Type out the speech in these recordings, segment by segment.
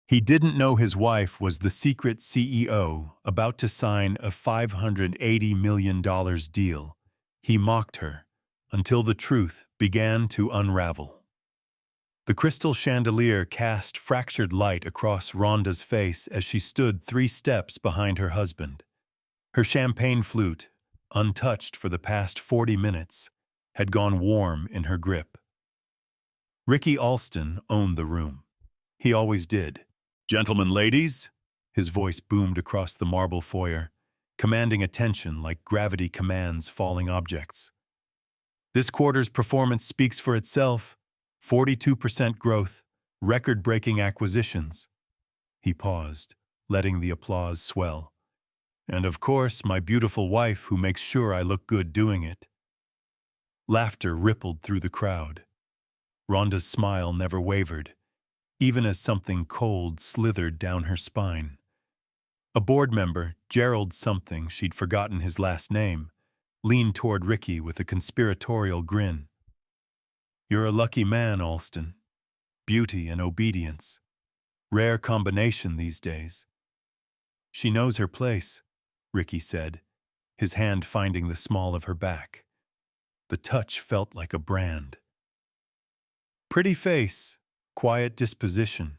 He didn't know his wife was the secret CEO about to sign a $580 million deal. He mocked her until the truth began to unravel. The crystal chandelier cast fractured light across Rhonda's face as she stood 3 steps behind her husband. Her champagne flute, untouched for the past 40 minutes, had gone warm in her grip. Ricky Alston owned the room. He always did. "Gentlemen, ladies," his voice boomed across the marble foyer, commanding attention like gravity commands falling objects. "This quarter's performance speaks for itself. 42% growth, record-breaking acquisitions." He paused, letting the applause swell. "And of course, my beautiful wife who makes sure I look good doing it." Laughter rippled through the crowd. Rhonda's smile never wavered, even as something cold slithered down her spine. A board member, Gerald something, she'd forgotten his last name, leaned toward Ricky with a conspiratorial grin. "You're a lucky man, Alston. Beauty and obedience. Rare combination these days." "She knows her place," Ricky said, his hand finding the small of her back. The touch felt like a brand. "Pretty face, quiet disposition.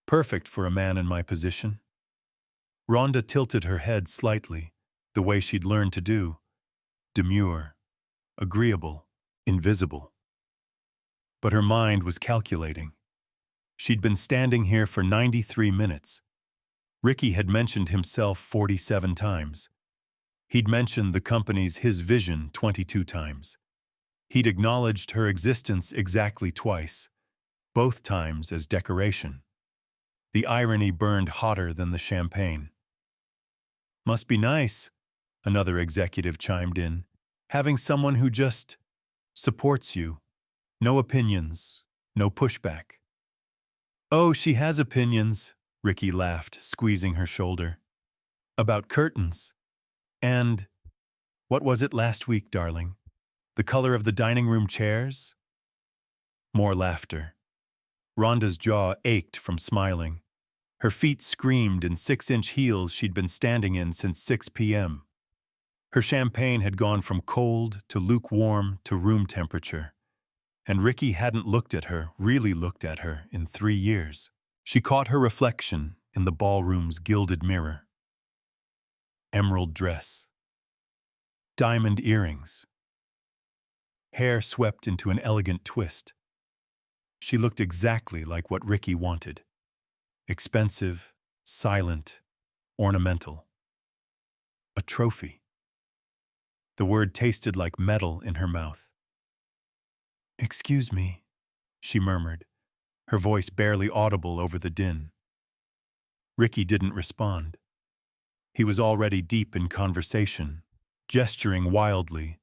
Perfect for a man in my position." Rhonda tilted her head slightly, the way she'd learned to do. Demure, agreeable, invisible. But her mind was calculating. She'd been standing here for 93 minutes. Ricky had mentioned himself 47 times. He'd mentioned the company's his vision 22 times. He'd acknowledged her existence exactly twice, both times as decoration. The irony burned hotter than the champagne. "Must be nice," another executive chimed in, "having someone who just supports you. No opinions, no pushback." "Oh, she has opinions," Ricky laughed, squeezing her shoulder. "About curtains. And what was it last week, darling? The color of the dining room chairs?" More laughter. Rhonda's jaw ached from smiling. Her feet screamed in 6-inch heels she'd been standing in since 6 p.m. Her champagne had gone from cold to lukewarm to room temperature. And Ricky hadn't really looked at her, in 3 years. She caught her reflection in the ballroom's gilded mirror. Emerald dress. Diamond earrings. Hair swept into an elegant twist. She looked exactly like what Ricky wanted. Expensive, silent, ornamental. A trophy. The word tasted like metal in her mouth. "Excuse me," she murmured, her voice barely audible over the din. Ricky didn't respond. He was already deep in conversation, gesturing wildly,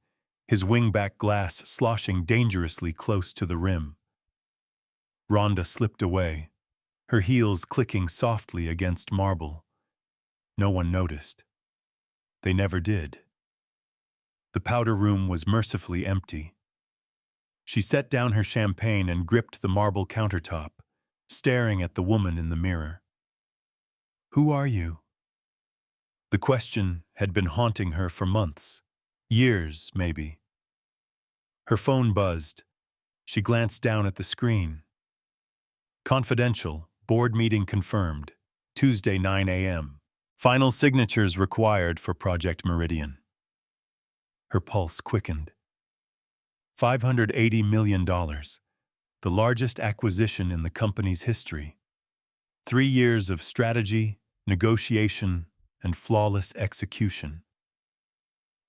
his wingback glass sloshing dangerously close to the rim. Rhonda slipped away, her heels clicking softly against marble. No one noticed. They never did. The powder room was mercifully empty. She set down her champagne and gripped the marble countertop, staring at the woman in the mirror. "Who are you?" The question had been haunting her for months. Years, maybe. Her phone buzzed. She glanced down at the screen. "Confidential, board meeting confirmed, Tuesday 9 a.m. Final signatures required for Project Meridian." Her pulse quickened. $580 million, the largest acquisition in the company's history. 3 years of strategy, negotiation, and flawless execution.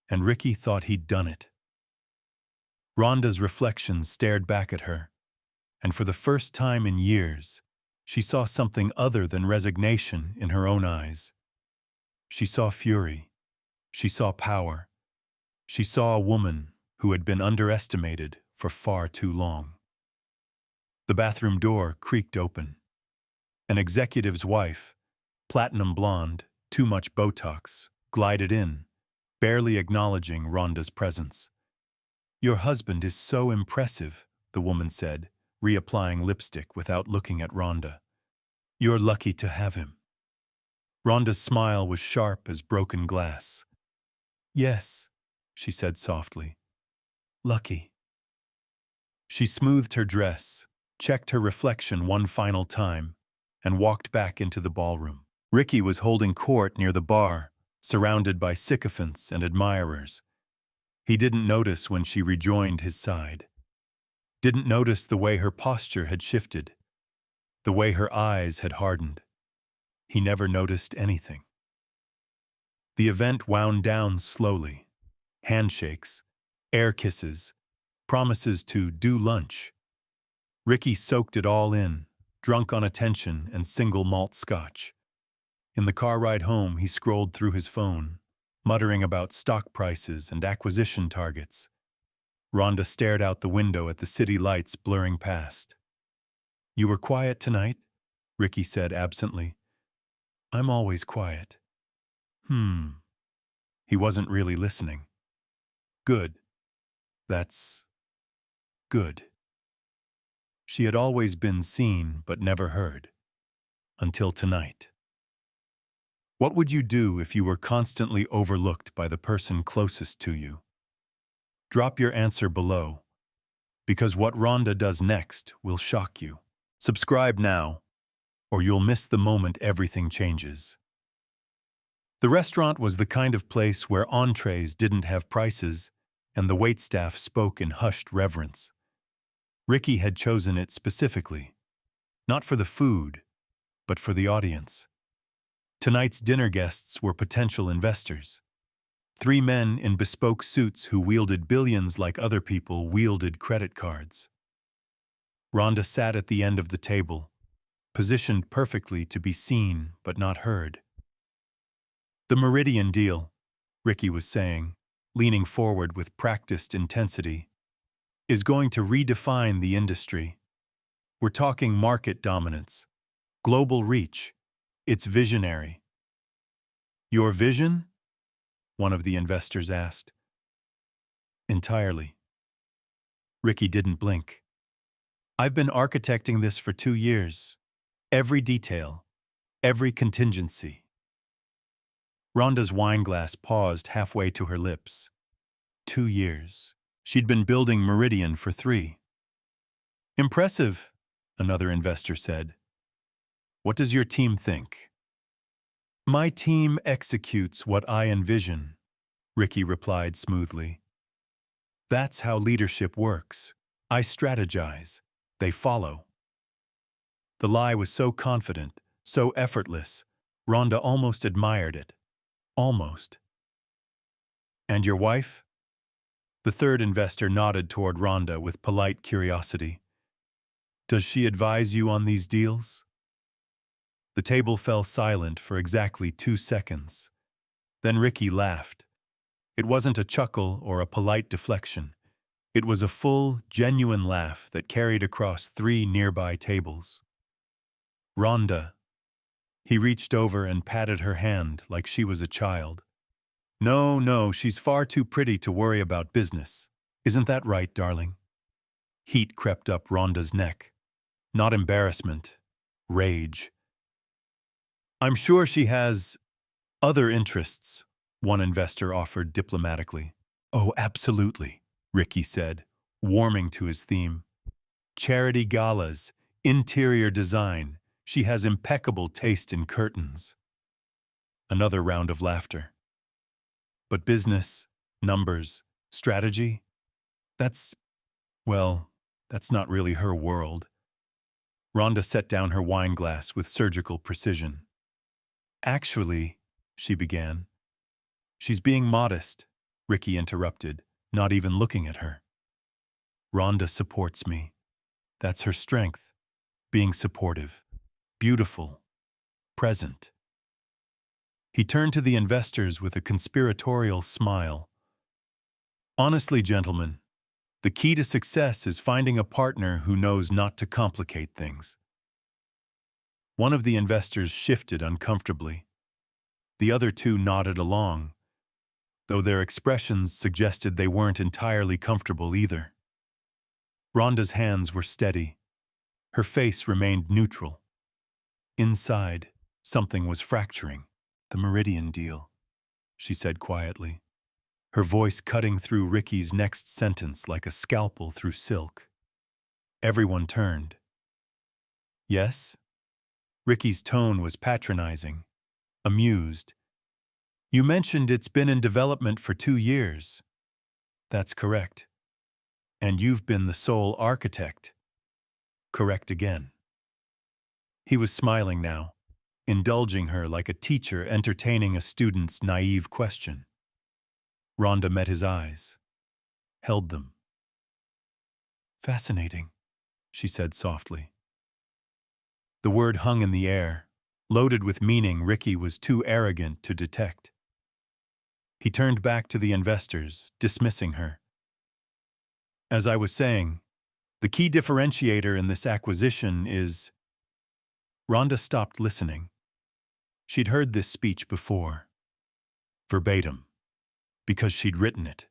And Ricky thought he'd done it. Rhonda's reflections stared back at her, and for the first time in years, she saw something other than resignation in her own eyes. She saw fury. She saw power. She saw a woman who had been underestimated for far too long. The bathroom door creaked open. An executive's wife, platinum blonde, too much Botox, glided in, barely acknowledging Rhonda's presence. "Your husband is so impressive," the woman said, reapplying lipstick without looking at Rhonda. You're lucky to have him. Rhonda's smile was sharp as broken glass. Yes, she said softly. Lucky. She smoothed her dress, checked her reflection one final time, and walked back into the ballroom. Ricky was holding court near the bar, surrounded by sycophants and admirers. He didn't notice when she rejoined his side. Didn't notice the way her posture had shifted, the way her eyes had hardened. He never noticed anything. The event wound down slowly. Handshakes, air kisses, promises to do lunch. Ricky soaked it all in, drunk on attention and single malt scotch. In the car ride home, he scrolled through his phone, muttering about stock prices and acquisition targets. Rhonda stared out the window at the city lights blurring past. You were quiet tonight? Ricky said absently. I'm always quiet. He wasn't really listening. Good. That's good. She had always been seen but never heard. Until tonight. What would you do if you were constantly overlooked by the person closest to you? Drop your answer below, because what Rhonda does next will shock you. Subscribe now, or you'll miss the moment everything changes. The restaurant was the kind of place where entrees didn't have prices, and the waitstaff spoke in hushed reverence. Ricky had chosen it specifically, not for the food, but for the audience. Tonight's dinner guests were potential investors. 3 men in bespoke suits who wielded billions like other people wielded credit cards. Rhonda sat at the end of the table, positioned perfectly to be seen but not heard. The Meridian deal, Ricky was saying, leaning forward with practiced intensity, is going to redefine the industry. We're talking market dominance, global reach. It's visionary. Your vision? One of the investors asked. Entirely. Ricky didn't blink. I've been architecting this for 2 years. Every detail, every contingency. Rhonda's wineglass paused halfway to her lips. 2 years. She'd been building Meridian for 3. Impressive, another investor said. What does your team think? My team executes what I envision, Ricky replied smoothly. That's how leadership works. I strategize. They follow. The lie was so confident, so effortless, Rhonda almost admired it. Almost. And your wife? The third investor nodded toward Rhonda with polite curiosity. Does she advise you on these deals? The table fell silent for exactly 2 seconds. Then Ricky laughed. It wasn't a chuckle or a polite deflection. It was a full, genuine laugh that carried across 3 nearby tables. Rhonda. He reached over and patted her hand like she was a child. No, she's far too pretty to worry about business. Isn't that right, darling? Heat crept up Rhonda's neck. Not embarrassment. Rage. I'm sure she has other interests, one investor offered diplomatically. Oh, absolutely, Ricky said, warming to his theme. Charity galas, interior design. She has impeccable taste in curtains. Another round of laughter. But business, numbers, strategy? That's not really her world. Rhonda set down her wineglass with surgical precision. Actually, she began. She's being modest, Ricky interrupted, not even looking at her. Rhonda supports me. That's her strength. Being supportive. Beautiful. Present. He turned to the investors with a conspiratorial smile. Honestly, gentlemen, the key to success is finding a partner who knows not to complicate things. One of the investors shifted uncomfortably. The other 2 nodded along, though their expressions suggested they weren't entirely comfortable either. Rhonda's hands were steady. Her face remained neutral. Inside, something was fracturing. "The Meridian deal," she said quietly, her voice cutting through Ricky's next sentence like a scalpel through silk. Everyone turned. "Yes?" Ricky's tone was patronizing, amused. "You mentioned it's been in development for 2 years." "That's correct." "And you've been the sole architect." "Correct again." He was smiling now, indulging her like a teacher entertaining a student's naive question. Rhonda met his eyes, held them. "Fascinating," she said softly. The word hung in the air, loaded with meaning Ricky was too arrogant to detect. He turned back to the investors, dismissing her. "As I was saying, the key differentiator in this acquisition is—" Rhonda stopped listening. She'd heard this speech before, verbatim, because she'd written it.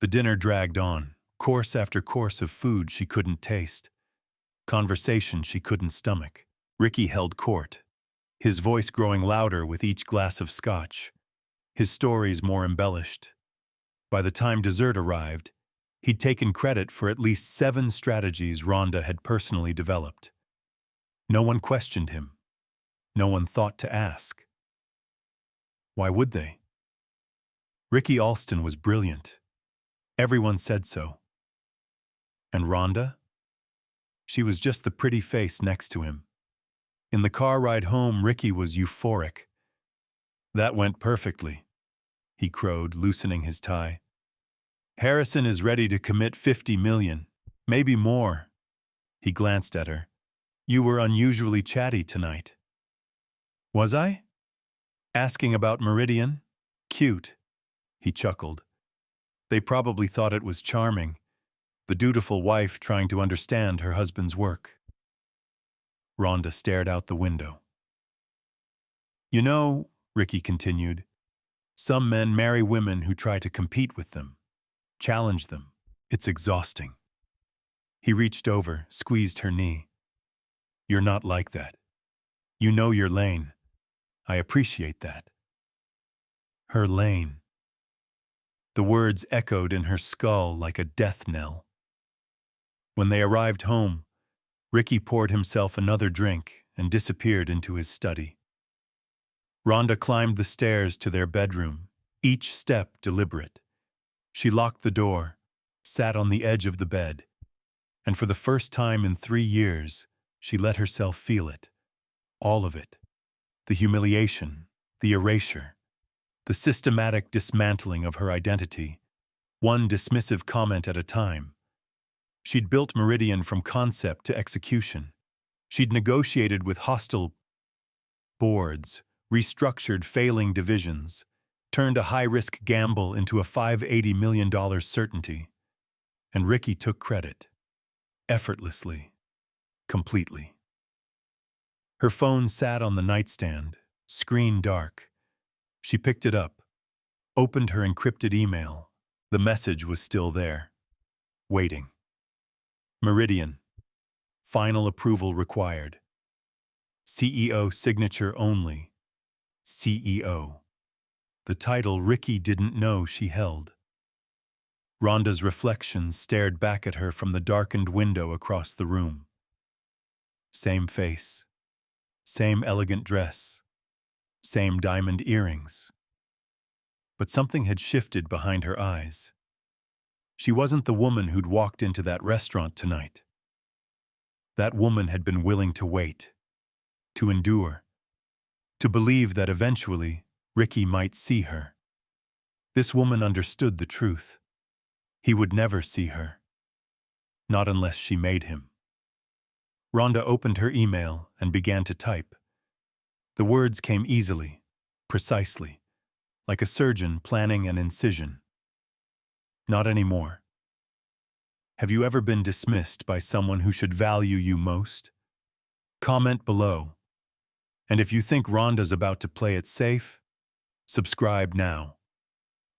The dinner dragged on, course after course of food she couldn't taste, conversation she couldn't stomach. Ricky held court, his voice growing louder with each glass of scotch, his stories more embellished. By the time dessert arrived, he'd taken credit for at least 7 strategies Rhonda had personally developed. No one questioned him. No one thought to ask. Why would they? Ricky Alston was brilliant. Everyone said so. And Rhonda? She was just the pretty face next to him. In the car ride home, Ricky was euphoric. "That went perfectly," he crowed, loosening his tie. "Harrison is ready to commit 50 million, maybe more." He glanced at her. "You were unusually chatty tonight." "Was I? Asking about Meridian? Cute." He chuckled. "They probably thought it was charming. The dutiful wife trying to understand her husband's work." Rhonda stared out the window. "You know," Ricky continued, "some men marry women who try to compete with them, challenge them. It's exhausting." He reached over, squeezed her knee. "You're not like that. You know your lane. I appreciate that." Her lane. The words echoed in her skull like a death knell. When they arrived home, Ricky poured himself another drink and disappeared into his study. Rhonda climbed the stairs to their bedroom, each step deliberate. She locked the door, sat on the edge of the bed, and for the first time in 3 years, she let herself feel it. All of it. The humiliation, the erasure, the systematic dismantling of her identity, one dismissive comment at a time. She'd built Meridian from concept to execution. She'd negotiated with hostile boards, restructured failing divisions, turned a high-risk gamble into a $580 million certainty. And Ricky took credit. Effortlessly. Completely. Her phone sat on the nightstand, screen dark. She picked it up, opened her encrypted email. The message was still there. Waiting. Meridian. Final approval required. CEO signature only. CEO. The title Ricky didn't know she held. Rhonda's reflection stared back at her from the darkened window across the room. Same face. Same elegant dress. Same diamond earrings. But something had shifted behind her eyes. She wasn't the woman who'd walked into that restaurant tonight. That woman had been willing to wait, to endure, to believe that eventually Ricky might see her. This woman understood the truth. He would never see her. Not unless she made him. Rhonda opened her email and began to type. The words came easily, precisely, like a surgeon planning an incision. Not anymore. Have you ever been dismissed by someone who should value you most? Comment below. And if you think Rhonda's about to play it safe, subscribe now.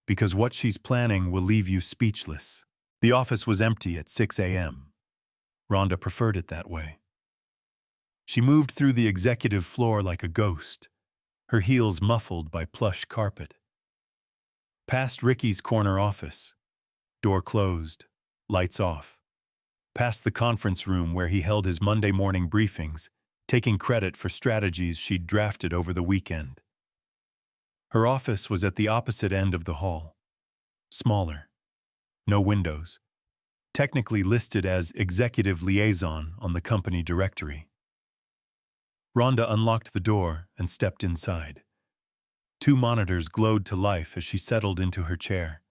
Because what she's planning will leave you speechless. The office was empty at 6 a.m. Rhonda preferred it that way. She moved through the executive floor like a ghost, her heels muffled by plush carpet. Past Ricky's corner office, door closed, lights off. Past the conference room where he held his Monday morning briefings, taking credit for strategies she'd drafted over the weekend. Her office was at the opposite end of the hall. Smaller. No windows. Technically listed as executive liaison on the company directory. Rhonda unlocked the door and stepped inside. Two monitors glowed to life as she settled into her chair.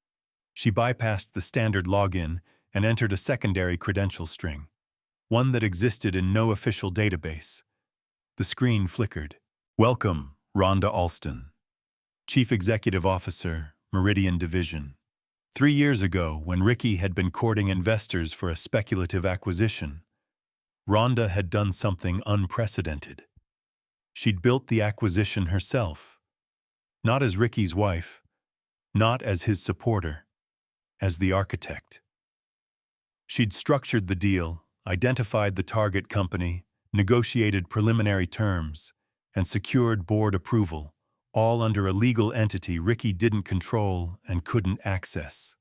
She bypassed the standard login and entered a secondary credential string, one that existed in no official database. The screen flickered. Welcome, Rhonda Alston, Chief Executive Officer, Meridian Division. 3 years ago, when Ricky had been courting investors for a speculative acquisition, Rhonda had done something unprecedented. She'd built the acquisition herself, not as Ricky's wife, not as his supporter, as the architect. She'd structured the deal, identified the target company, negotiated preliminary terms, and secured board approval, all under a legal entity Ricky didn't control and couldn't access.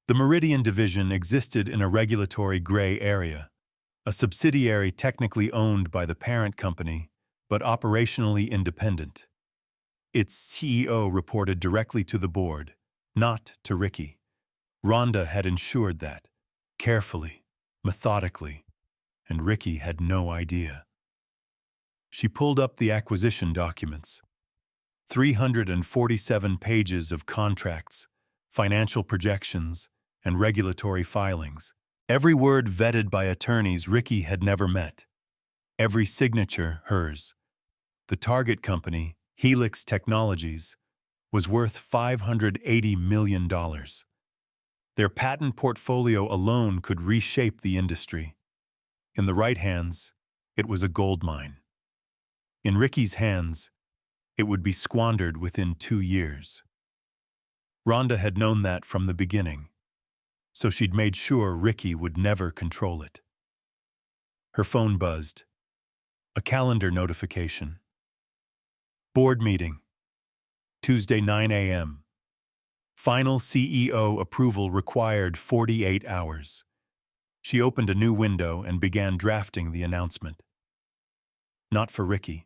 The Meridian Division existed in a regulatory gray area, a subsidiary technically owned by the parent company, but operationally independent. Its CEO reported directly to the board, not to Ricky. Rhonda had ensured that, carefully, methodically, and Ricky had no idea. She pulled up the acquisition documents. 347 pages of contracts, financial projections, and regulatory filings. Every word vetted by attorneys Ricky had never met. Every signature hers. The target company, Helix Technologies, was worth $580 million. Their patent portfolio alone could reshape the industry. In the right hands, it was a gold mine. In Ricky's hands, it would be squandered within 2 years. Rhonda had known that from the beginning, so she'd made sure Ricky would never control it. Her phone buzzed. A calendar notification. Board meeting. Tuesday 9 a.m. Final CEO approval required 48 hours. She opened a new window and began drafting the announcement. Not for Ricky.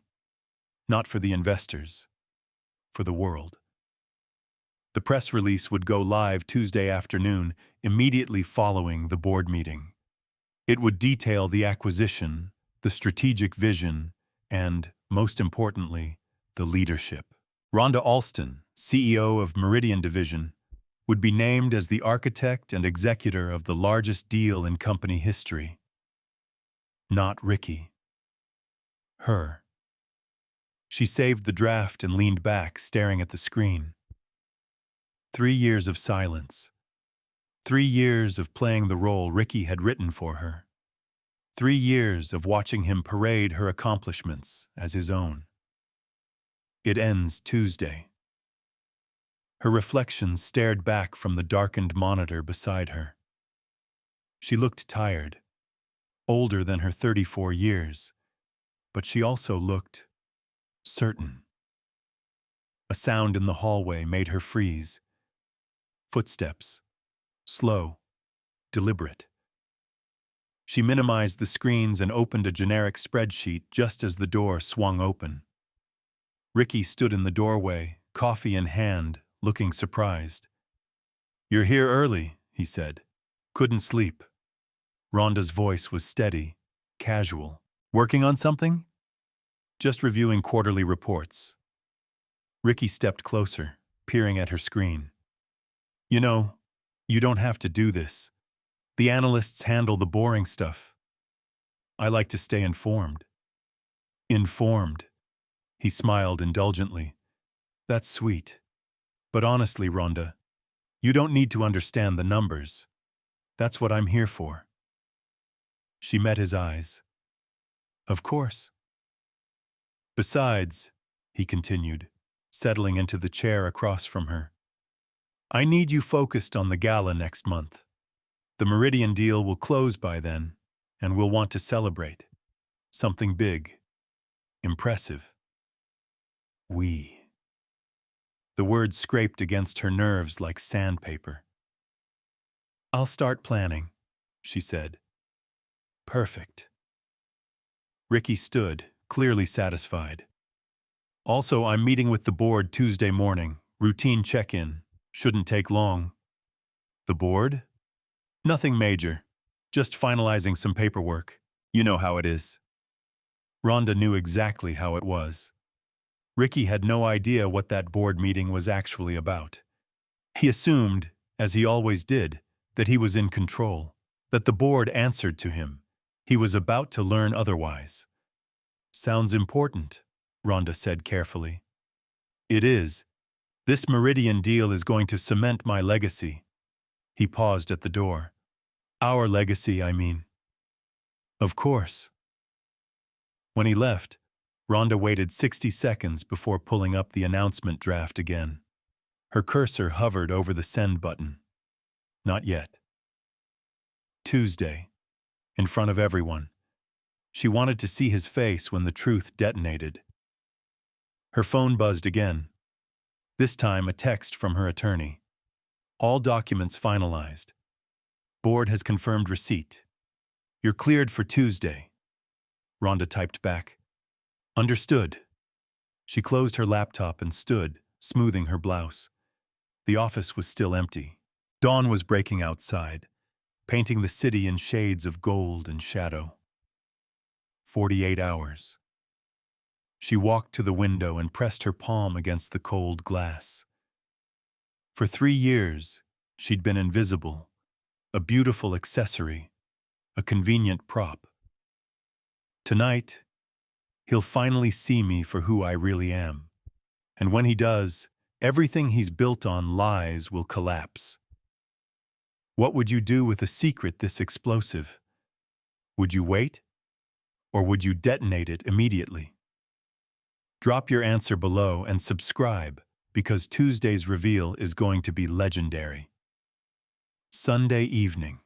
Not for the investors. For the world. The press release would go live Tuesday afternoon, immediately following the board meeting. It would detail the acquisition, the strategic vision, and, most importantly, the leadership. Rhonda Alston, CEO of Meridian Division, would be named as the architect and executor of the largest deal in company history. Not Ricky. Her. She saved the draft and leaned back, staring at the screen. 3 years of silence. 3 years of playing the role Ricky had written for her. 3 years of watching him parade her accomplishments as his own. It ends Tuesday. Her reflection stared back from the darkened monitor beside her. She looked tired, older than her 34 years, but she also looked certain. A sound in the hallway made her freeze. Footsteps. Slow. Deliberate. She minimized the screens and opened a generic spreadsheet just as the door swung open. Ricky stood in the doorway, coffee in hand, looking surprised. "You're here early," he said. "Couldn't sleep." Rhonda's voice was steady, casual. "Working on something?" "Just reviewing quarterly reports." Ricky stepped closer, peering at her screen. "You know, you don't have to do this. The analysts handle the boring stuff. I like to stay informed." "Informed." He smiled indulgently. "That's sweet. But honestly, Rhonda, you don't need to understand the numbers. That's what I'm here for." She met his eyes. "Of course." "Besides," he continued, settling into the chair across from her, "I need you focused on the gala next month. The Meridian deal will close by then, and we'll want to celebrate. Something big, impressive. We. The words scraped against her nerves like sandpaper. I'll start planning, she said. Perfect. Ricky stood, clearly satisfied. Also, I'm meeting with the board Tuesday morning. Routine check-in. Shouldn't take long. The board? Nothing major. Just finalizing some paperwork. You know how it is. Rhonda knew exactly how it was. Ricky had no idea what that board meeting was actually about. He assumed, as he always did, that he was in control, that the board answered to him. He was about to learn otherwise. Sounds important, Rhonda said carefully. It is. This Meridian deal is going to cement my legacy. He paused at the door. Our legacy, I mean. Of course. When he left, Rhonda waited 60 seconds before pulling up the announcement draft again. Her cursor hovered over the send button. Not yet. Tuesday. In front of everyone. She wanted to see his face when the truth detonated. Her phone buzzed again. This time a text from her attorney. All documents finalized. Board has confirmed receipt. You're cleared for Tuesday. Rhonda typed back. Understood. She closed her laptop and stood, smoothing her blouse. The office was still empty. Dawn was breaking outside, painting the city in shades of gold and shadow. 48 hours. She walked to the window and pressed her palm against the cold glass. For 3 years, she'd been invisible, a beautiful accessory, a convenient prop. Tonight, he'll finally see me for who I really am. And when he does, everything he's built on lies will collapse. What would you do with a secret this explosive? Would you wait? Or would you detonate it immediately? Drop your answer below and subscribe, because Tuesday's reveal is going to be legendary. Sunday evening.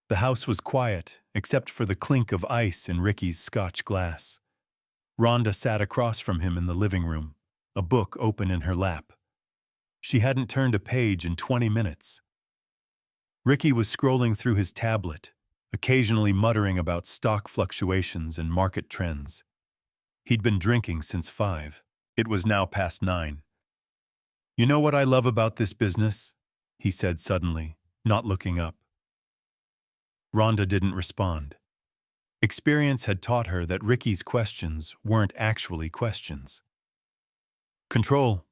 The house was quiet, except for the clink of ice in Ricky's Scotch glass. Rhonda sat across from him in the living room, a book open in her lap. She hadn't turned a page in 20 minutes. Ricky was scrolling through his tablet, occasionally muttering about stock fluctuations and market trends. He'd been drinking since 5. It was now past 9. You know what I love about this business? He said suddenly, not looking up. Rhonda didn't respond. Experience had taught her that Ricky's questions weren't actually questions. Control,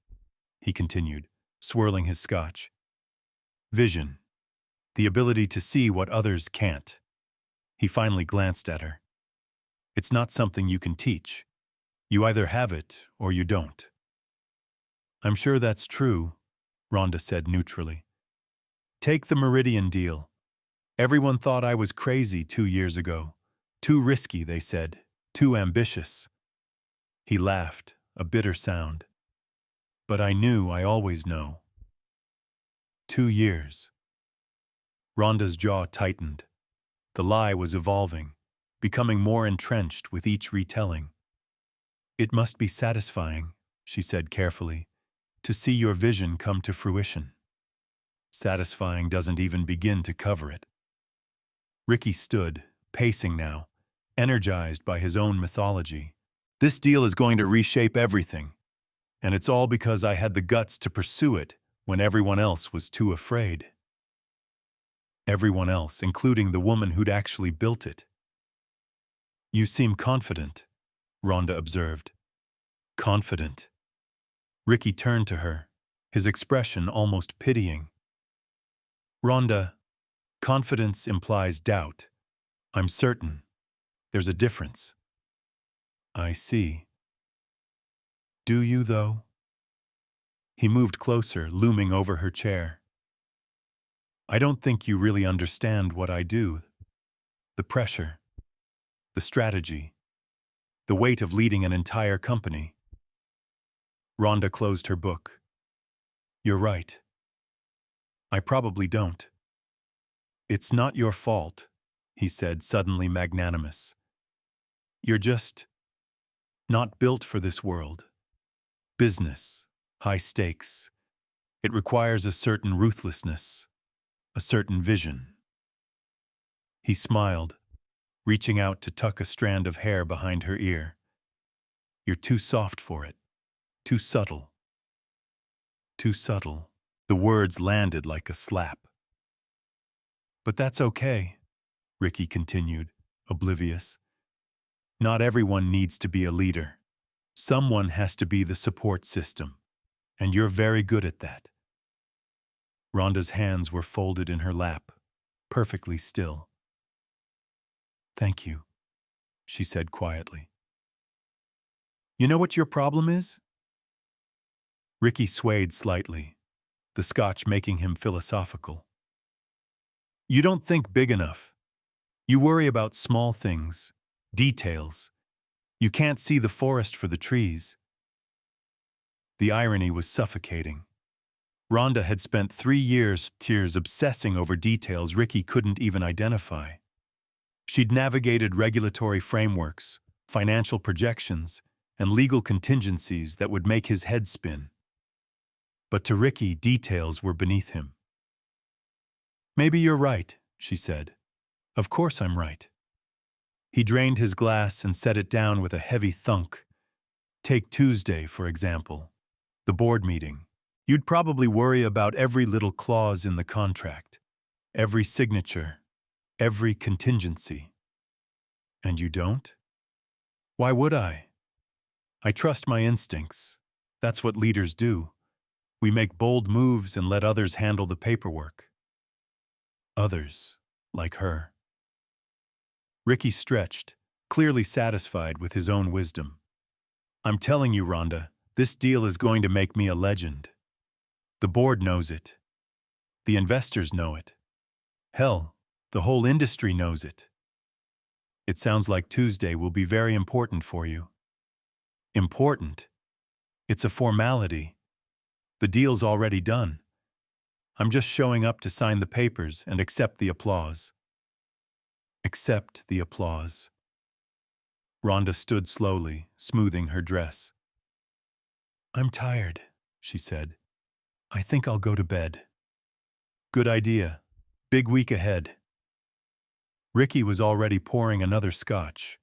he continued, swirling his scotch. Vision. The ability to see what others can't. He finally glanced at her. It's not something you can teach. You either have it or you don't. I'm sure that's true, Rhonda said neutrally. Take the Meridian deal. Everyone thought I was crazy 2 years ago. Too risky, they said. Too ambitious. He laughed, a bitter sound. But I knew I always know. 2 years. Rhonda's jaw tightened. The lie was evolving, becoming more entrenched with each retelling. It must be satisfying, she said carefully, to see your vision come to fruition. Satisfying doesn't even begin to cover it. Ricky stood, pacing now, energized by his own mythology. This deal is going to reshape everything, and it's all because I had the guts to pursue it when everyone else was too afraid. Everyone else, including the woman who'd actually built it. You seem confident, Rhonda observed. Confident. Ricky turned to her, his expression almost pitying. Rhonda, confidence implies doubt. I'm certain. There's a difference. I see. Do you, though? He moved closer, looming over her chair. I don't think you really understand what I do. The pressure. The strategy. The weight of leading an entire company. Rhonda closed her book. You're right. I probably don't. It's not your fault, he said, suddenly magnanimous. You're just not built for this world. Business, high stakes. It requires a certain ruthlessness, a certain vision. He smiled, reaching out to tuck a strand of hair behind her ear. You're too soft for it. Too subtle. Too subtle. The words landed like a slap. But that's okay, Ricky continued, oblivious. Not everyone needs to be a leader. Someone has to be the support system, and you're very good at that. Rhonda's hands were folded in her lap, perfectly still. Thank you, she said quietly. You know what your problem is? Ricky swayed slightly, the scotch making him philosophical. You don't think big enough. You worry about small things, details. You can't see the forest for the trees. The irony was suffocating. Rhonda had spent 3 years obsessing over details Ricky couldn't even identify. She'd navigated regulatory frameworks, financial projections, and legal contingencies that would make his head spin. But to Ricky, details were beneath him. Maybe you're right, she said. Of course I'm right. He drained his glass and set it down with a heavy thunk. Take Tuesday, for example. The board meeting. You'd probably worry about every little clause in the contract, every signature, every contingency. And you don't? Why would I? I trust my instincts. That's what leaders do. We make bold moves and let others handle the paperwork. Others, like her. Ricky stretched, clearly satisfied with his own wisdom. I'm telling you, Rhonda, this deal is going to make me a legend. The board knows it. The investors know it. Hell, the whole industry knows it. It sounds like Tuesday will be very important for you. Important? It's a formality. The deal's already done. I'm just showing up to sign the papers and accept the applause. Accept the applause. Rhonda stood slowly, smoothing her dress. I'm tired, she said. I think I'll go to bed. Good idea. Big week ahead. Ricky was already pouring another scotch,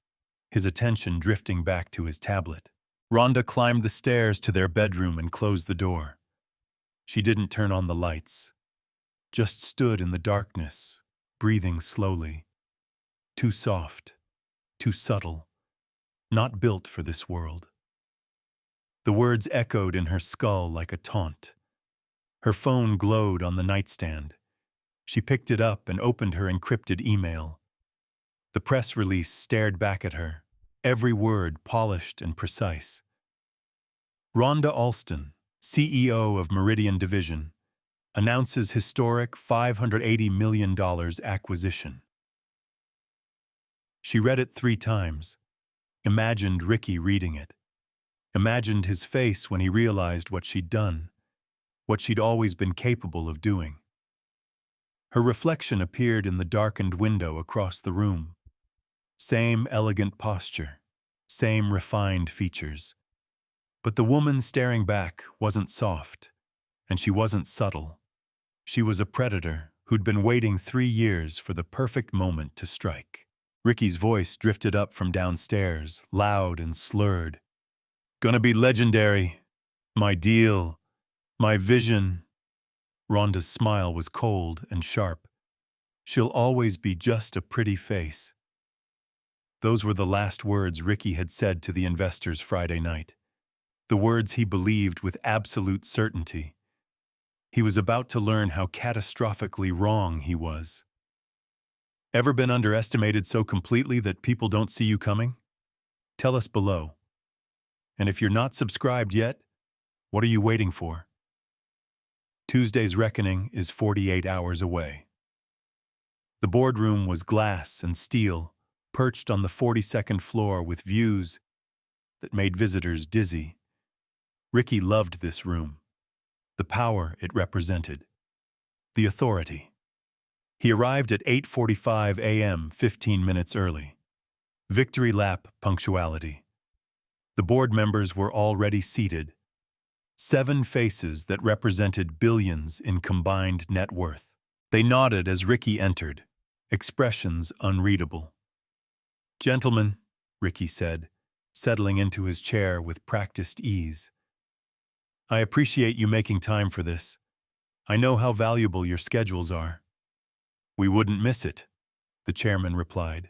his attention drifting back to his tablet. Rhonda climbed the stairs to their bedroom and closed the door. She didn't turn on the lights, just stood in the darkness, breathing slowly. Too soft, too subtle, not built for this world. The words echoed in her skull like a taunt. Her phone glowed on the nightstand. She picked it up and opened her encrypted email. The press release stared back at her, every word polished and precise. Rhonda Alston, CEO of Meridian Division, announces historic $580 million acquisition. She read it 3 times, imagined Ricky reading it, imagined his face when he realized what she'd done, what she'd always been capable of doing. Her reflection appeared in the darkened window across the room. Same elegant posture, same refined features. But the woman staring back wasn't soft, and she wasn't subtle. She was a predator who'd been waiting 3 years for the perfect moment to strike. Ricky's voice drifted up from downstairs, loud and slurred. Gonna be legendary. My deal. My vision. Rhonda's smile was cold and sharp. She'll always be just a pretty face. Those were the last words Ricky had said to the investors Friday night. The words he believed with absolute certainty. He was about to learn how catastrophically wrong he was. Ever been underestimated so completely that people don't see you coming? Tell us below. And if you're not subscribed yet, what are you waiting for? Tuesday's reckoning is 48 hours away. The boardroom was glass and steel, perched on the 42nd floor with views that made visitors dizzy. Ricky loved this room, the power it represented, the authority. He arrived at 8:45 a.m., 15 minutes early. Victory lap punctuality. The board members were already seated. 7 faces that represented billions in combined net worth. They nodded as Ricky entered, expressions unreadable. "Gentlemen," Ricky said, settling into his chair with practiced ease. "I appreciate you making time for this. I know how valuable your schedules are." "We wouldn't miss it," the chairman replied.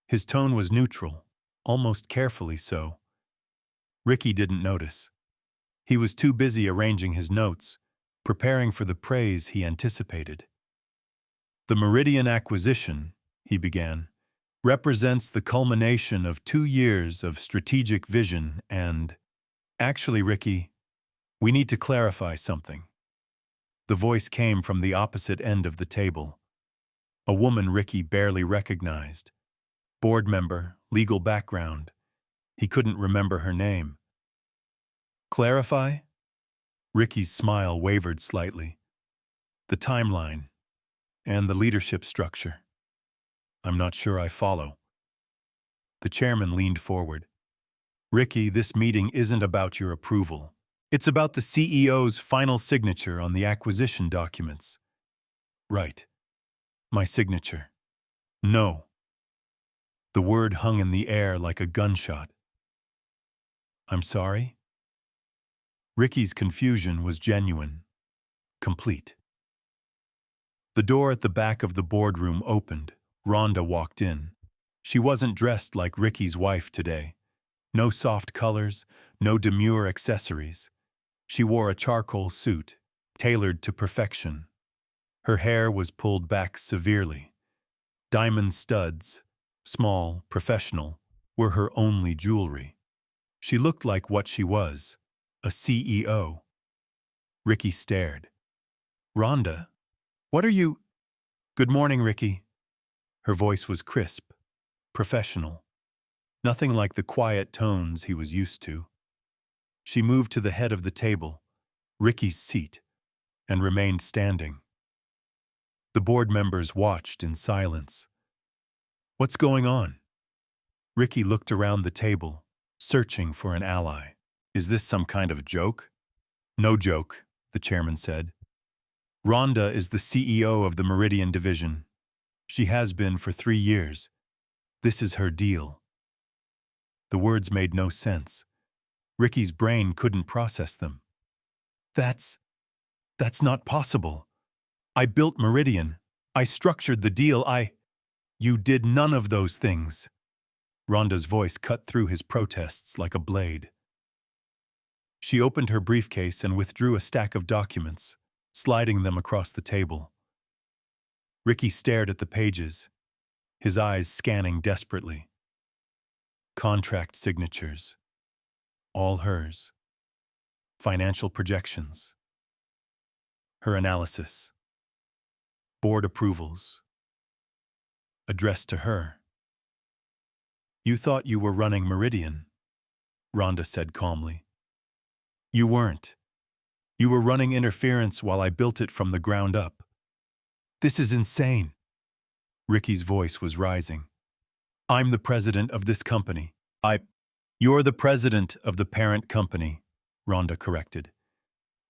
His tone was neutral, almost carefully so. Ricky didn't notice. He was too busy arranging his notes, preparing for the praise he anticipated. "The Meridian acquisition," he began, "represents the culmination of 2 years of strategic vision and— Actually, Ricky, we need to clarify something." The voice came from the opposite end of the table. A woman Ricky barely recognized. Board member, legal background. He couldn't remember her name. "Clarify?" Ricky's smile wavered slightly. "The timeline and the leadership structure. I'm not sure I follow." The chairman leaned forward. "Ricky, this meeting isn't about your approval. It's about the CEO's final signature on the acquisition documents." "Right. My signature." "No." The word hung in the air like a gunshot. "I'm sorry?" Ricky's confusion was genuine, complete. The door at the back of the boardroom opened. Rhonda walked in. She wasn't dressed like Ricky's wife today. No soft colors, no demure accessories. She wore a charcoal suit, tailored to perfection. Her hair was pulled back severely. Diamond studs, small, professional, were her only jewelry. She looked like what she was, a CEO. Ricky stared. "Rhonda, what are you—" "Good morning, Ricky." Her voice was crisp, professional. Nothing like the quiet tones he was used to. She moved to the head of the table, Ricky's seat, and remained standing. The board members watched in silence. "What's going on?" Ricky looked around the table, searching for an ally. "Is this some kind of joke?" "No joke," the chairman said. "Rhonda is the CEO of the Meridian division. She has been for 3 years. This is her deal." The words made no sense. Ricky's brain couldn't process them. That's not possible. I built Meridian. I structured the deal. You did none of those things." Rhonda's voice cut through his protests like a blade. She opened her briefcase and withdrew a stack of documents, sliding them across the table. Ricky stared at the pages, his eyes scanning desperately. Contract signatures. All hers. Financial projections. Her analysis. Board approvals. Addressed to her. "You thought you were running Meridian," Rhonda said calmly. "You weren't. You were running interference while I built it from the ground up." "This is insane." Ricky's voice was rising. "I'm the president of this company. You're the president of the parent company," Rhonda corrected.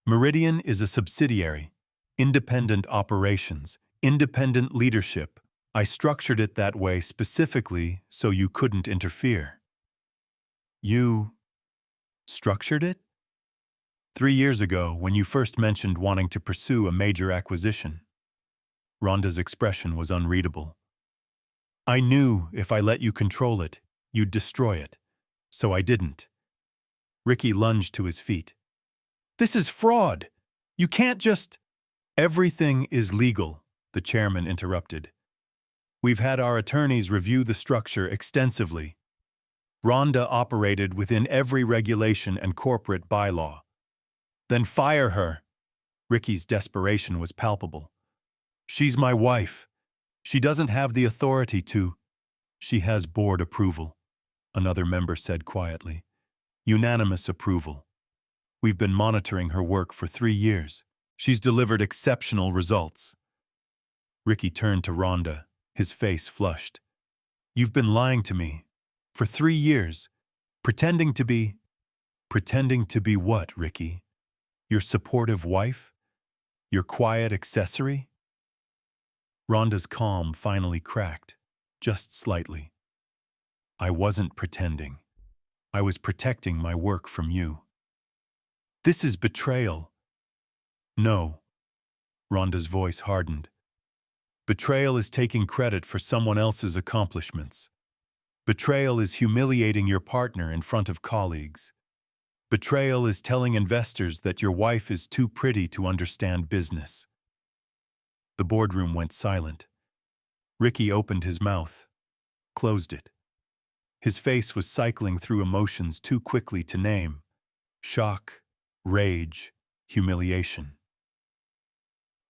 "Meridian is a subsidiary, independent operations, independent leadership. I structured it that way specifically so you couldn't interfere." "You structured it?" "3 years ago, when you first mentioned wanting to pursue a major acquisition." Rhonda's expression was unreadable. "I knew if I let you control it, you'd destroy it. So I didn't." Ricky lunged to his feet. "This is fraud! You can't just—" "Everything is legal," the chairman interrupted. "We've had our attorneys review the structure extensively. Rhonda operated within every regulation and corporate bylaw." "Then fire her." Ricky's desperation was palpable. "She's my wife. She doesn't have the authority to—" "She has board approval," another member said quietly. "Unanimous approval. We've been monitoring her work for 3 years. She's delivered exceptional results." Ricky turned to Rhonda, his face flushed. You've been lying to me. For 3 years. Pretending to be... Pretending to be what, Ricky? Your supportive wife? Your quiet accessory? Rhonda's calm finally cracked, just slightly. I wasn't pretending. I was protecting my work from you. This is betrayal. No. Rhonda's voice hardened. Betrayal is taking credit for someone else's accomplishments. Betrayal is humiliating your partner in front of colleagues. Betrayal is telling investors that your wife is too pretty to understand business. The boardroom went silent. Ricky opened his mouth, closed it. His face was cycling through emotions too quickly to name. Shock, rage, humiliation.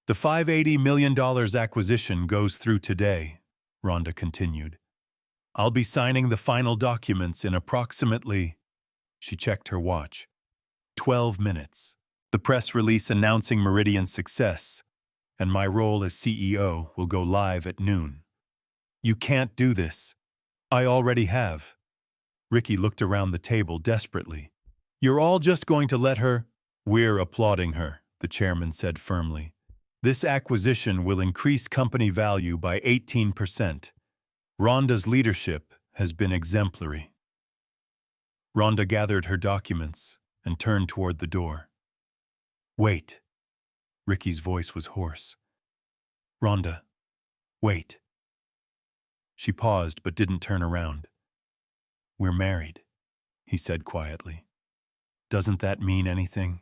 The $580 million acquisition goes through today, Rhonda continued. I'll be signing the final documents in approximately, she checked her watch, 12 minutes. The press release announcing Meridian's success, and my role as CEO will go live at noon. You can't do this. I already have. Ricky looked around the table desperately. You're all just going to let her? We're applauding her, the chairman said firmly. This acquisition will increase company value by 18%. Rhonda's leadership has been exemplary. Rhonda gathered her documents and turned toward the door. Wait. Ricky's voice was hoarse. Rhonda, wait. She paused but didn't turn around. We're married, he said quietly. Doesn't that mean anything?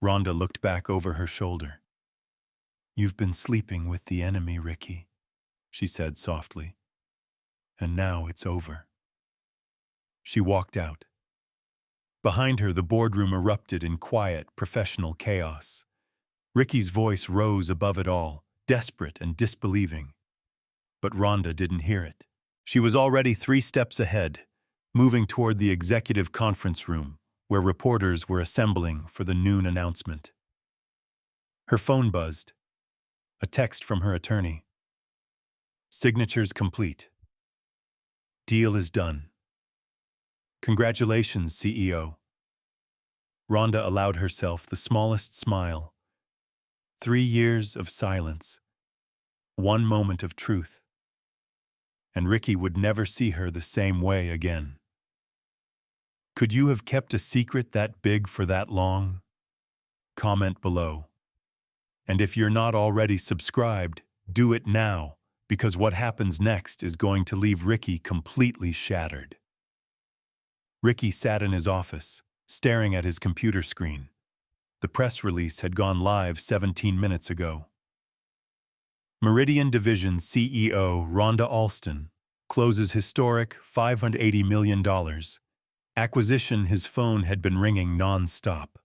Rhonda looked back over her shoulder. You've been sleeping with the enemy, Ricky, she said softly. And now it's over. She walked out. Behind her, the boardroom erupted in quiet, professional chaos. Ricky's voice rose above it all, desperate and disbelieving. But Rhonda didn't hear it. She was already 3 steps ahead, moving toward the executive conference room, where reporters were assembling for the noon announcement. Her phone buzzed. A text from her attorney. Signatures complete. Deal is done. Congratulations, CEO. Rhonda allowed herself the smallest smile. 3 years of silence. 1 moment of truth. And Ricky would never see her the same way again. Could you have kept a secret that big for that long? Comment below. And if you're not already subscribed, do it now, because what happens next is going to leave Ricky completely shattered. Ricky sat in his office, staring at his computer screen. The press release had gone live 17 minutes ago. Meridian Division CEO Rhonda Alston closes historic $580 million. Acquisition. His phone had been ringing non-stop.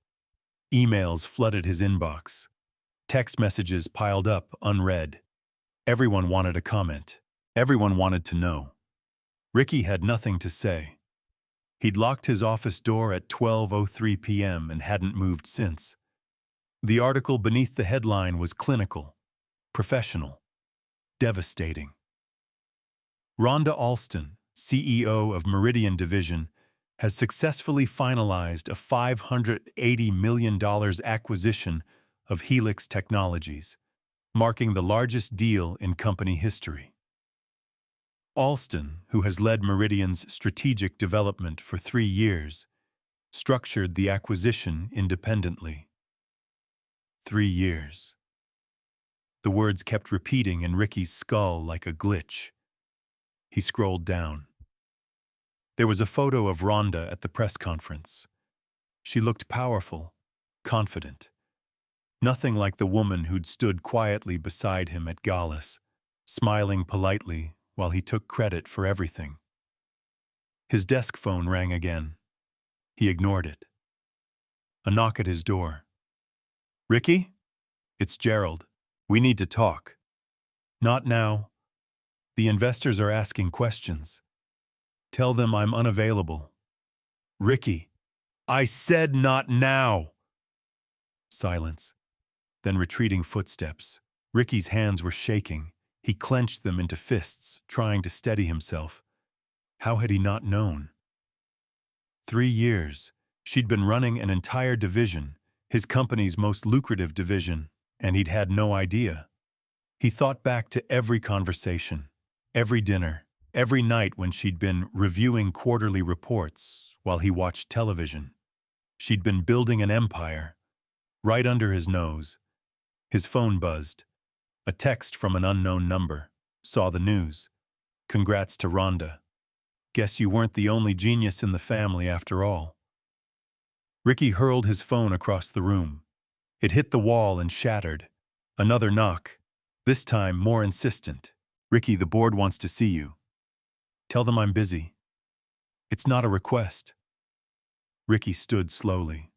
Emails flooded his inbox. Text messages piled up unread. Everyone wanted a comment. Everyone wanted to know. Ricky had nothing to say. He'd locked his office door at 12:03 p.m. and hadn't moved since. The article beneath the headline was clinical, professional, devastating. Rhonda Alston, CEO of Meridian Division, has successfully finalized a $580 million acquisition of Helix Technologies, marking the largest deal in company history. Alston, who has led Meridian's strategic development for 3 years, structured the acquisition independently. 3 years. The words kept repeating in Ricky's skull like a glitch. He scrolled down. There was a photo of Rhonda at the press conference. She looked powerful, confident. Nothing like the woman who'd stood quietly beside him at Galas, smiling politely while he took credit for everything. His desk phone rang again. He ignored it. A knock at his door. Ricky? It's Gerald. We need to talk. Not now. The investors are asking questions. Tell them I'm unavailable. Ricky, I said not now. Silence. Then retreating footsteps. Ricky's hands were shaking. He clenched them into fists, trying to steady himself. How had he not known? 3 years. She'd been running an entire division, his company's most lucrative division, and he'd had no idea. He thought back to every conversation, every dinner, every night when she'd been reviewing quarterly reports while he watched television. She'd been building an empire. Right under his nose, his phone buzzed. A text from an unknown number. Saw the news. Congrats to Rhonda. Guess you weren't the only genius in the family after all. Ricky hurled his phone across the room. It hit the wall and shattered. Another knock, this time more insistent. Ricky, the board wants to see you. Tell them I'm busy. It's not a request. Ricky stood slowly.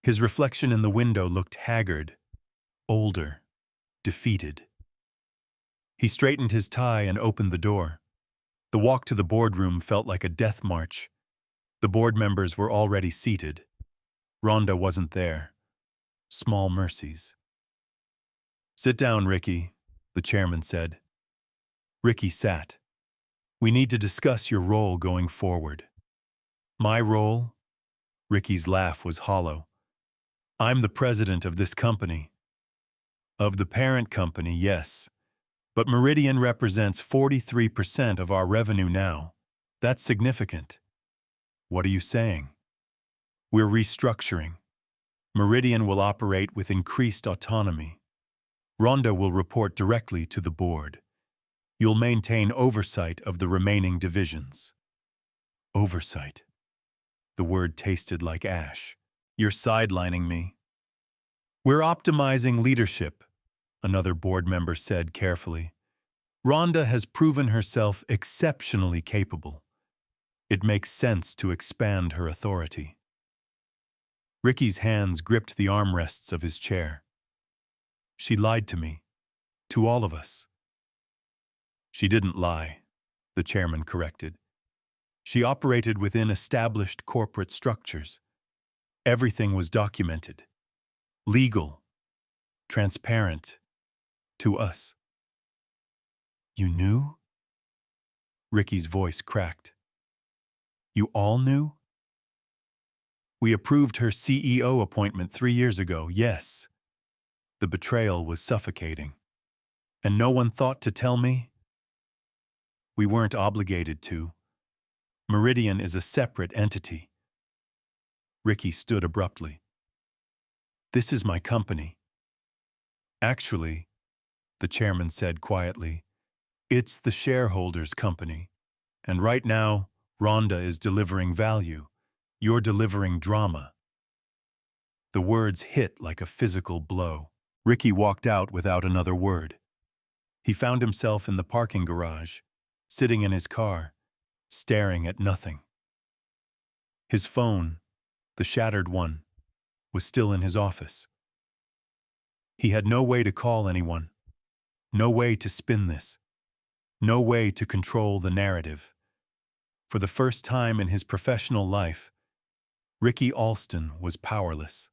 His reflection in the window looked haggard, older, defeated. He straightened his tie and opened the door. The walk to the boardroom felt like a death march. The board members were already seated. Rhonda wasn't there. Small mercies. Sit down, Ricky, the chairman said. Ricky sat. We need to discuss your role going forward. My role? Ricky's laugh was hollow. I'm the president of this company. Of the parent company, yes. But Meridian represents 43% of our revenue now. That's significant. What are you saying? We're restructuring. Meridian will operate with increased autonomy. Rhonda will report directly to the board. You'll maintain oversight of the remaining divisions. Oversight. The word tasted like ash. You're sidelining me. We're optimizing leadership, another board member said carefully. Rhonda has proven herself exceptionally capable. It makes sense to expand her authority. Ricky's hands gripped the armrests of his chair. She lied to me, to all of us. She didn't lie, the chairman corrected. She operated within established corporate structures. Everything was documented, legal, transparent, to us. You knew? Ricky's voice cracked. You all knew? We approved her CEO appointment 3 years ago, yes. The betrayal was suffocating. And no one thought to tell me? We weren't obligated to. Meridian is a separate entity. Ricky stood abruptly. This is my company. Actually, the chairman said quietly, it's the shareholders' company. And right now, Rhonda is delivering value. You're delivering drama. The words hit like a physical blow. Ricky walked out without another word. He found himself in the parking garage, sitting in his car, staring at nothing. His phone, the shattered one, was still in his office. He had no way to call anyone, no way to spin this, no way to control the narrative. For the first time in his professional life, Ricky Alston was powerless.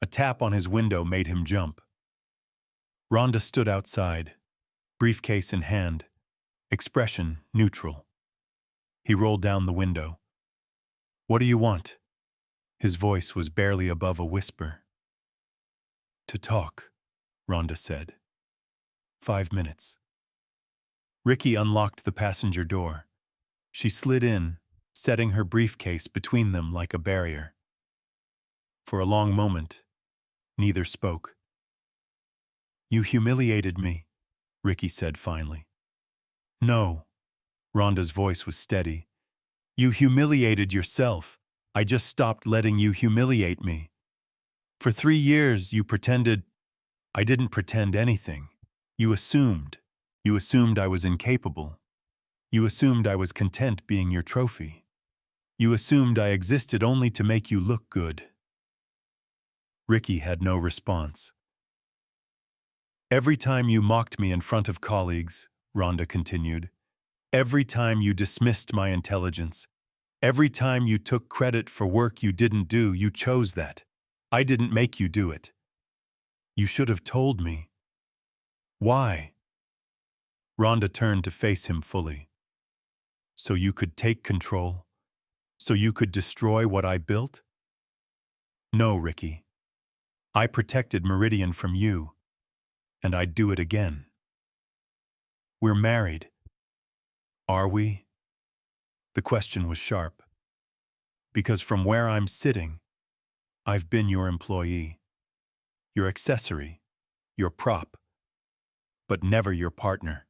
A tap on his window made him jump. Rhonda stood outside, briefcase in hand, expression neutral. He rolled down the window. What do you want? His voice was barely above a whisper. To talk, Rhonda said. 5 minutes. Ricky unlocked the passenger door. She slid in, setting her briefcase between them like a barrier. For a long moment, neither spoke. You humiliated me, Ricky said finally. No. Rhonda's voice was steady. You humiliated yourself. I just stopped letting you humiliate me. For 3 years, you pretended. I didn't pretend anything. You assumed. You assumed I was incapable. You assumed I was content being your trophy. You assumed I existed only to make you look good. Ricky had no response. Every time you mocked me in front of colleagues, Rhonda continued, every time you dismissed my intelligence, every time you took credit for work you didn't do, you chose that. I didn't make you do it. You should have told me. Why? Rhonda turned to face him fully. So you could take control? So you could destroy what I built? No, Ricky. I protected Meridian from you, and I'd do it again. We're married. Are we? The question was sharp. Because from where I'm sitting, I've been your employee, your accessory, your prop, but never your partner.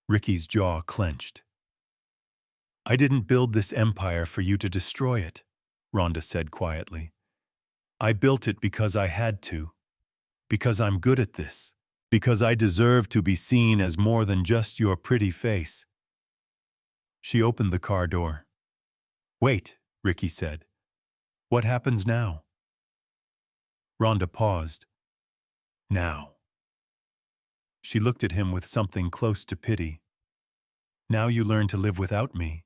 Ricky's jaw clenched. I didn't build this empire for you to destroy it, Rhonda said quietly. I built it because I had to, because I'm good at this, because I deserve to be seen as more than just your pretty face. She opened the car door. Wait, Ricky said. What happens now? Rhonda paused. Now. She looked at him with something close to pity. Now you learn to live without me.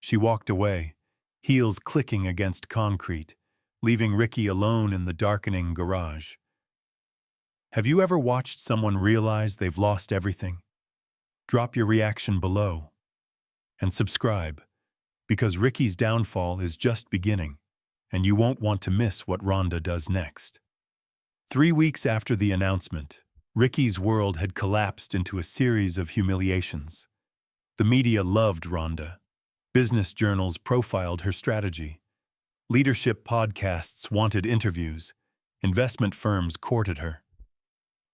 She walked away, heels clicking against concrete, leaving Ricky alone in the darkening garage. Have you ever watched someone realize they've lost everything? Drop your reaction below. And subscribe, because Ricky's downfall is just beginning, and you won't want to miss what Rhonda does next. 3 weeks after the announcement, Ricky's world had collapsed into a series of humiliations. The media loved Rhonda. Business journals profiled her strategy. Leadership podcasts wanted interviews. Investment firms courted her.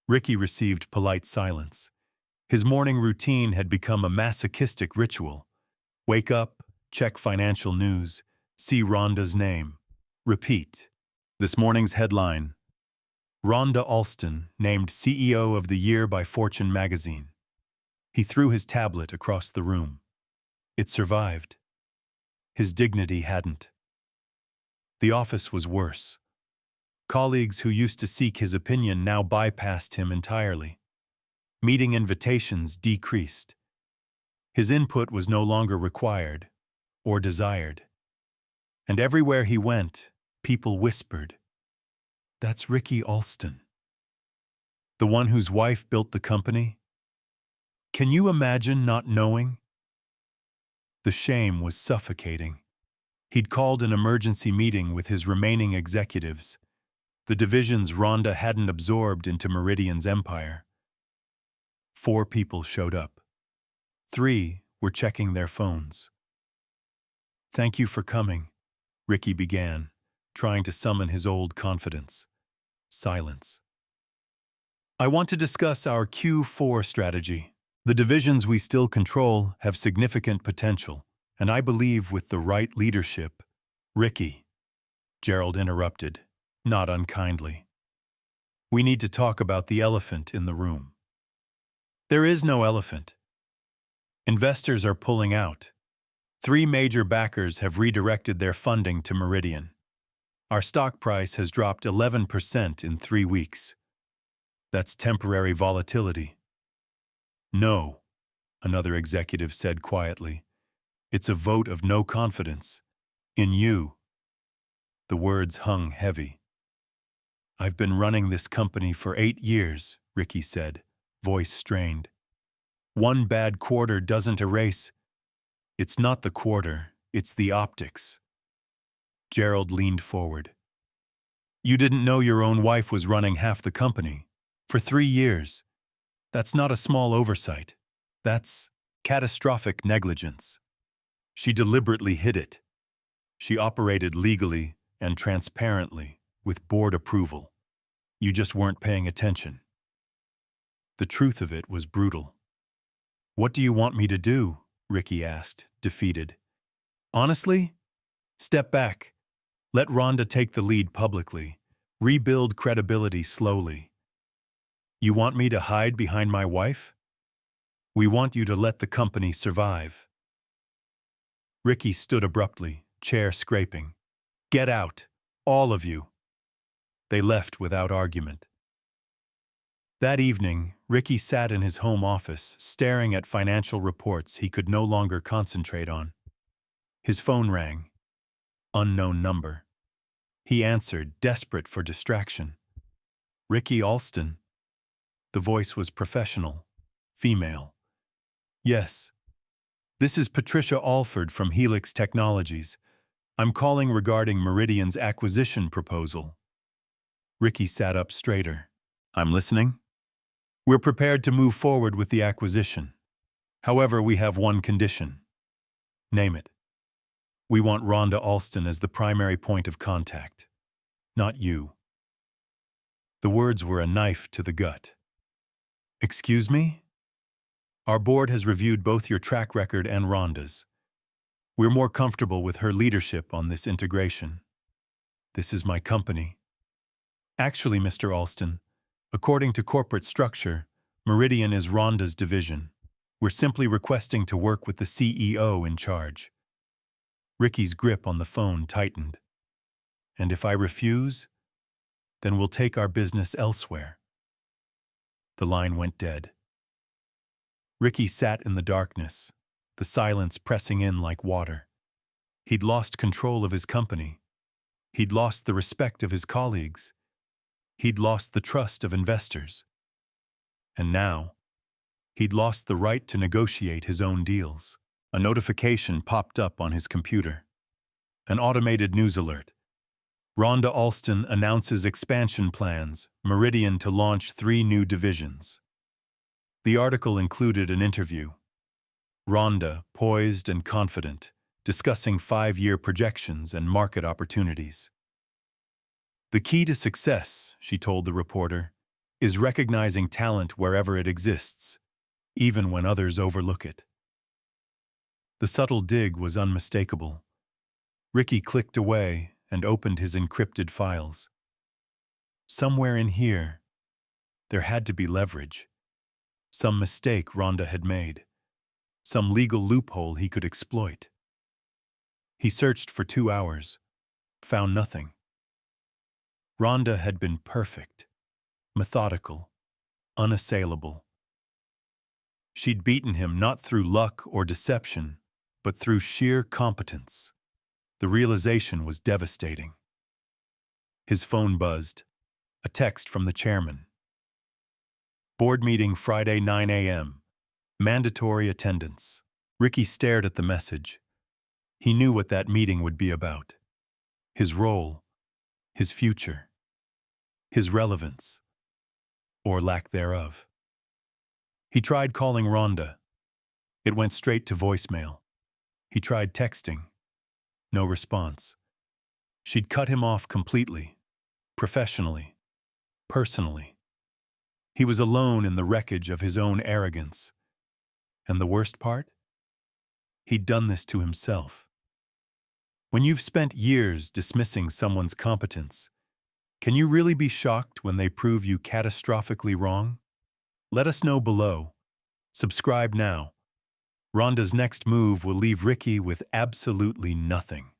Ricky received polite silence. His morning routine had become a masochistic ritual. Wake up, check financial news, see Rhonda's name. Repeat. This morning's headline: Rhonda Alston named CEO of the Year by Fortune magazine. He threw his tablet across the room. It survived. His dignity hadn't. The office was worse. Colleagues who used to seek his opinion now bypassed him entirely. Meeting invitations decreased. His input was no longer required or desired. And everywhere he went, people whispered, "That's Ricky Alston, the one whose wife built the company." Can you imagine not knowing? The shame was suffocating. He'd called an emergency meeting with his remaining executives, the divisions Rhonda hadn't absorbed into Meridian's empire. 4 people showed up. 3 were checking their phones. "Thank you for coming," Ricky began, trying to summon his old confidence. Silence. "I want to discuss our Q4 strategy. The divisions we still control have significant potential, and I believe with the right leadership—" "Ricky," Gerald interrupted, not unkindly. "We need to talk about the elephant in the room." "There is no elephant. Investors are pulling out. 3 major backers have redirected their funding to Meridian. Our stock price has dropped 11% in 3 weeks. That's temporary volatility." "No," another executive said quietly. "It's a vote of no confidence. In you." The words hung heavy. "I've been running this company for 8 years, Ricky said, voice strained. "One bad quarter doesn't erase—" "It's not the quarter, it's the optics." Gerald leaned forward. "You didn't know your own wife was running half the company. For 3 years. That's not a small oversight. That's catastrophic negligence. She deliberately hid it. She operated legally and transparently, with board approval. You just weren't paying attention." The truth of it was brutal. "What do you want me to do?" Ricky asked, defeated. "Honestly? Step back. Let Rhonda take the lead publicly. Rebuild credibility slowly. You want me to hide behind my wife? We want you to let the company survive." Ricky stood abruptly, chair scraping. "Get out, all of you." They left without argument. That evening, Ricky sat in his home office, staring at financial reports he could no longer concentrate on. His phone rang. Unknown number. He answered, desperate for distraction. "Ricky Alston." The voice was professional, female. Yes, this is Patricia Alford from Helix Technologies. I'm calling regarding Meridian's acquisition proposal. Ricky sat up straighter. I'm listening. We're prepared to move forward with the acquisition. However, we have one condition. Name it. We want Rhonda Alston as the primary point of contact, not you. The words were a knife to the gut. Excuse me? Our board has reviewed both your track record and Rhonda's. We're more comfortable with her leadership on this integration. This is my company. Actually, Mr. Alston, according to corporate structure, Meridian is Rhonda's division. We're simply requesting to work with the CEO in charge. Ricky's grip on the phone tightened. And if I refuse, then we'll take our business elsewhere. The line went dead. Ricky sat in the darkness, the silence pressing in like water. He'd lost control of his company. He'd lost the respect of his colleagues. He'd lost the trust of investors. And now, he'd lost the right to negotiate his own deals. A notification popped up on his computer. An automated news alert. Rhonda Alston announces expansion plans, Meridian to launch 3 new divisions. The article included an interview. Rhonda, poised and confident, discussing 5-year projections and market opportunities. The key to success, she told the reporter, is recognizing talent wherever it exists, even when others overlook it. The subtle dig was unmistakable. Ricky clicked away and opened his encrypted files. Somewhere in here, there had to be leverage. Some mistake Rhonda had made. Some legal loophole he could exploit. He searched for 2 hours, found nothing. Rhonda had been perfect, methodical, unassailable. She'd beaten him not through luck or deception, but through sheer competence. The realization was devastating. His phone buzzed. A text from the chairman. Board meeting Friday 9 a.m. Mandatory attendance. Ricky stared at the message. He knew what that meeting would be about. His role, his future, his relevance, or lack thereof. He tried calling Rhonda. It went straight to voicemail. He tried texting. No response. She'd cut him off completely, professionally, personally. He was alone in the wreckage of his own arrogance. And the worst part? He'd done this to himself. When you've spent years dismissing someone's competence, can you really be shocked when they prove you catastrophically wrong? Let us know below. Subscribe now. Rhonda's next move will leave Ricky with absolutely nothing.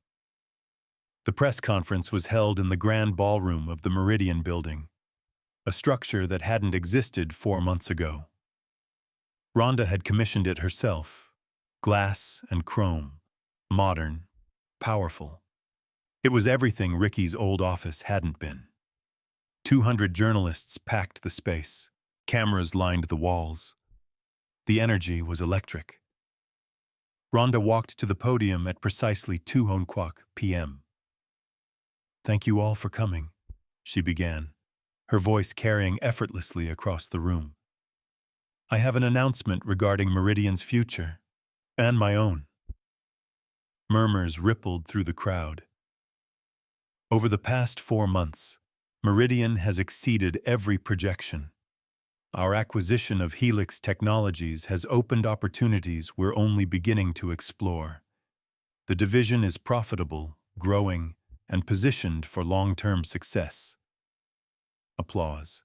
The press conference was held in the grand ballroom of the Meridian building, a structure that hadn't existed 4 months ago. Rhonda had commissioned it herself, glass and chrome, modern, powerful. It was everything Ricky's old office hadn't been. 200 journalists packed the space. Cameras lined the walls. The energy was electric. Rhonda walked to the podium at precisely 2 p.m. "Thank you all for coming," she began, her voice carrying effortlessly across the room. "I have an announcement regarding Meridian's future, and my own." Murmurs rippled through the crowd. Over the past 4 months, Meridian has exceeded every projection. Our acquisition of Helix Technologies has opened opportunities we're only beginning to explore. The division is profitable, growing, and positioned for long-term success. Applause.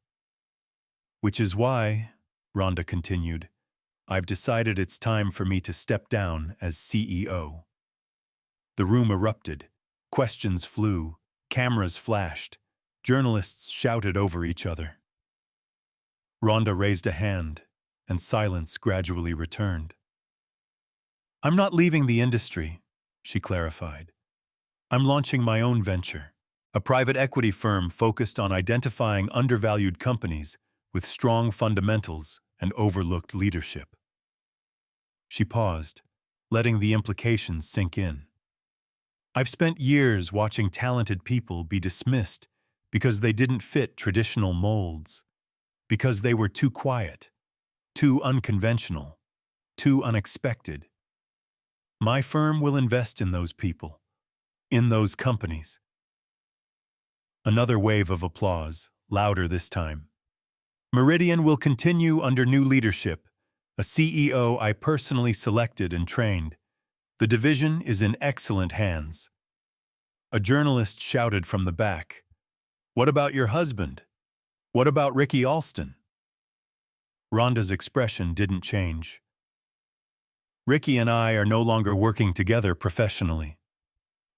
"Which is why," Rhonda continued, "I've decided it's time for me to step down as CEO." The room erupted. Questions flew. Cameras flashed. Journalists shouted over each other. Rhonda raised a hand, and silence gradually returned. "I'm not leaving the industry," she clarified. "I'm launching my own venture, a private equity firm focused on identifying undervalued companies with strong fundamentals and overlooked leadership. She paused, letting the implications sink in. I've spent years watching talented people be dismissed because they didn't fit traditional molds, because they were too quiet, too unconventional, too unexpected. My firm will invest in those people, in those companies. Another wave of applause, louder this time. Meridian will continue under new leadership, a CEO I personally selected and trained. The division is in excellent hands. A journalist shouted from the back, "What about your husband? What about Ricky Alston?" Rhonda's expression didn't change. Ricky and I are no longer working together professionally.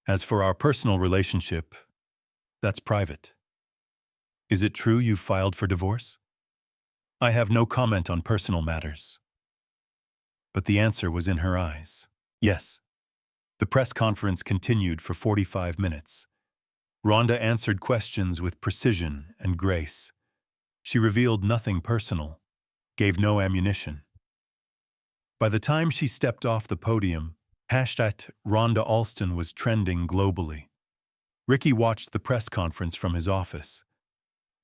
As for our personal relationship, that's private. Is it true you've filed for divorce? I have no comment on personal matters. But the answer was in her eyes. Yes. The press conference continued for 45 minutes. Rhonda answered questions with precision and grace. She revealed nothing personal, gave no ammunition. By the time she stepped off the podium, #Rhonda Alston was trending globally. Ricky watched the press conference from his office,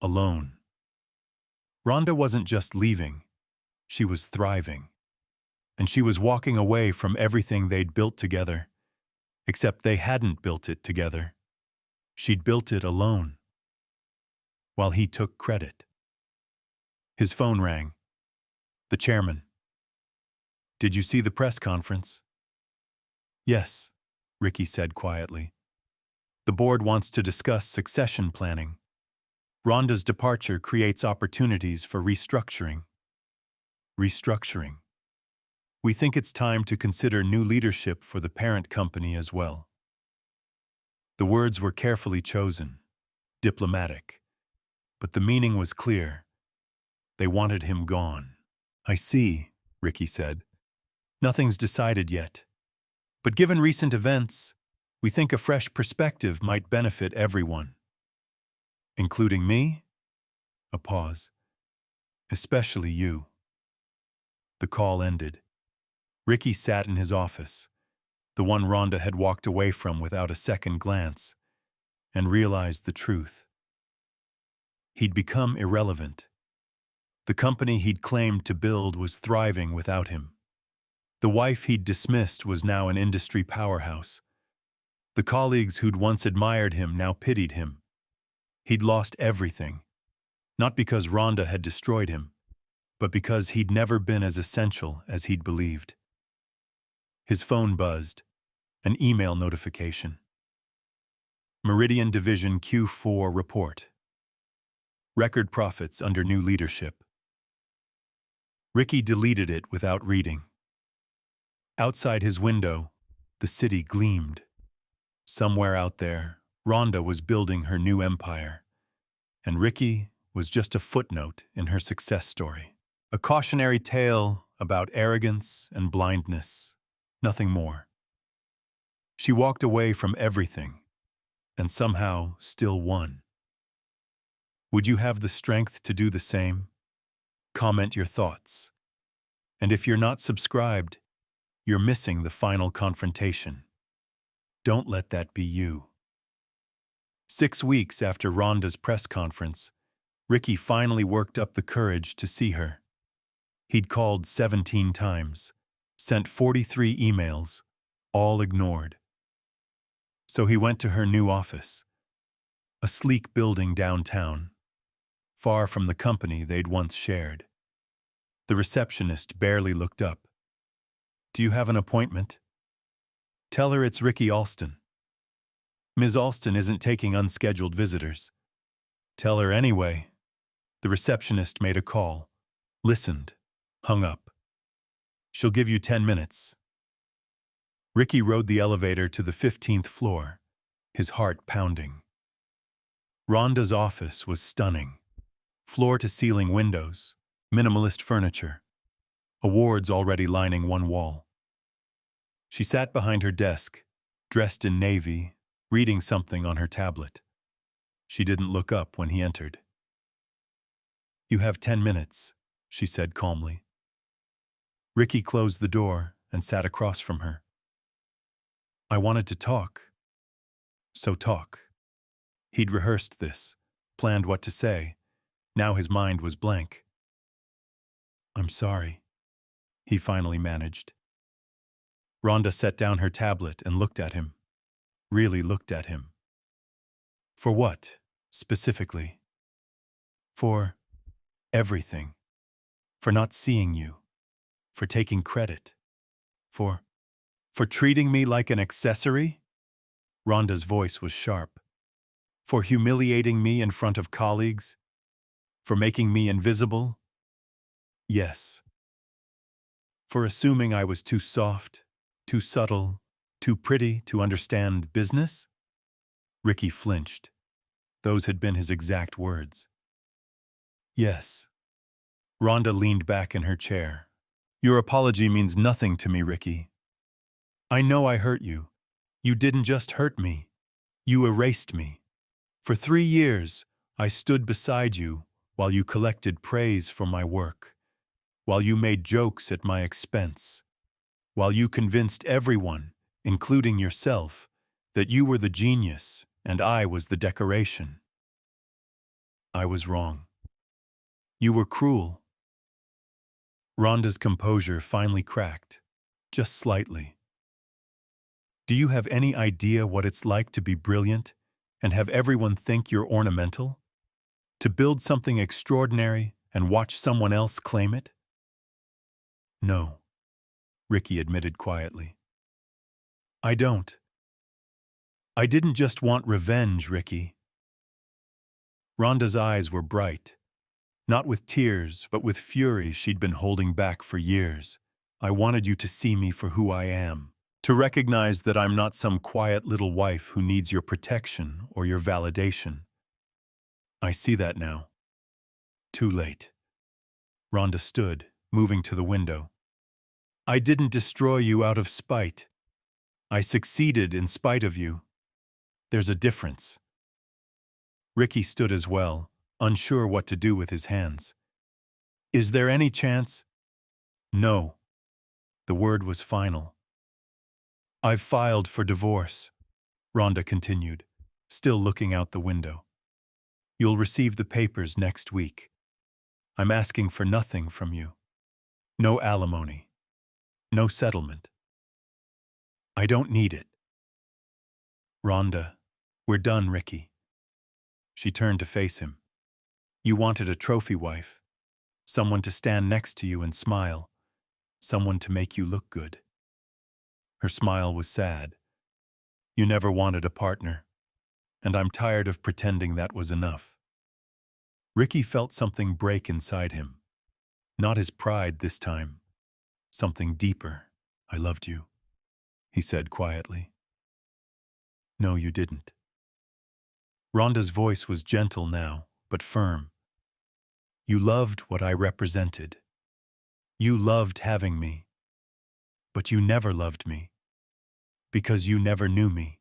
alone. Rhonda wasn't just leaving, she was thriving. And she was walking away from everything they'd built together, except they hadn't built it together. She'd built it alone, while he took credit. His phone rang. The chairman. "Did you see the press conference?" "Yes," Ricky said quietly. "The board wants to discuss succession planning. Rhonda's departure creates opportunities for restructuring." Restructuring. "We think it's time to consider new leadership for the parent company as well." The words were carefully chosen, diplomatic, but the meaning was clear. They wanted him gone. "I see," Ricky said. "Nothing's decided yet. But given recent events, we think a fresh perspective might benefit everyone." "Including me?" A pause. "Especially you." The call ended. Ricky sat in his office, the one Rhonda had walked away from without a second glance, and realized the truth. He'd become irrelevant. The company he'd claimed to build was thriving without him. The wife he'd dismissed was now an industry powerhouse. The colleagues who'd once admired him now pitied him. He'd lost everything, not because Rhonda had destroyed him, but because he'd never been as essential as he'd believed. His phone buzzed, an email notification. Meridian Division Q4 report. Record profits under new leadership. Ricky deleted it without reading. Outside his window, the city gleamed. Somewhere out there, Rhonda was building her new empire, and Ricky was just a footnote in her success story. A cautionary tale about arrogance and blindness, nothing more. She walked away from everything, and somehow still won. Would you have the strength to do the same? Comment your thoughts. And if you're not subscribed, you're missing the final confrontation. Don't let that be you. 6 weeks after Rhonda's press conference, Ricky finally worked up the courage to see her. He'd called 17 times, sent 43 emails, all ignored. So he went to her new office, a sleek building downtown, far from the company they'd once shared. The receptionist barely looked up. "Do you have an appointment?" "Tell her it's Ricky Alston." "Ms. Alston isn't taking unscheduled visitors." "Tell her anyway." The receptionist made a call, listened, hung up. "She'll give you 10 minutes. Ricky rode the elevator to the 15th floor, his heart pounding. Rhonda's office was stunning. Floor-to-ceiling windows, minimalist furniture, awards already lining one wall. She sat behind her desk, dressed in navy, reading something on her tablet. She didn't look up when he entered. "You have 10 minutes," she said calmly. Ricky closed the door and sat across from her. I wanted to talk. So talk. He'd rehearsed this, planned what to say. Now his mind was blank. I'm sorry, he finally managed. Rhonda set down her tablet and looked at him. Really looked at him. For what, specifically? For everything. For not seeing you. For taking credit. For treating me like an accessory? Rhonda's voice was sharp. For humiliating me in front of colleagues? For making me invisible? Yes. For assuming I was too soft, too subtle, too pretty to understand business? Ricky flinched. Those had been his exact words. Yes. Rhonda leaned back in her chair. Your apology means nothing to me, Ricky. I know I hurt you. You didn't just hurt me. You erased me. For 3 years, I stood beside you while you collected praise for my work, while you made jokes at my expense, while you convinced everyone, including yourself, that you were the genius and I was the decoration. I was wrong. You were cruel. Rhonda's composure finally cracked, just slightly. Do you have any idea what it's like to be brilliant and have everyone think you're ornamental? To build something extraordinary and watch someone else claim it? No, Ricky admitted quietly. I don't. I didn't just want revenge, Ricky. Rhonda's eyes were bright, not with tears, but with fury she'd been holding back for years. I wanted you to see me for who I am, to recognize that I'm not some quiet little wife who needs your protection or your validation. I see that now. Too late. Rhonda stood, moving to the window. I didn't destroy you out of spite. I succeeded in spite of you. There's a difference. Ricky stood as well, unsure what to do with his hands. Is there any chance? No. The word was final. I've filed for divorce, Rhonda continued, still looking out the window. You'll receive the papers next week. I'm asking for nothing from you. No alimony. No settlement. I don't need it. Rhonda, we're done, Ricky. She turned to face him. You wanted a trophy wife. Someone to stand next to you and smile. Someone to make you look good. Her smile was sad. You never wanted a partner, and I'm tired of pretending that was enough. Ricky felt something break inside him. Not his pride this time. Something deeper. I loved you, he said quietly. No, you didn't. Rhonda's voice was gentle now, but firm. You loved what I represented. You loved having me. But you never loved me. Because you never knew me.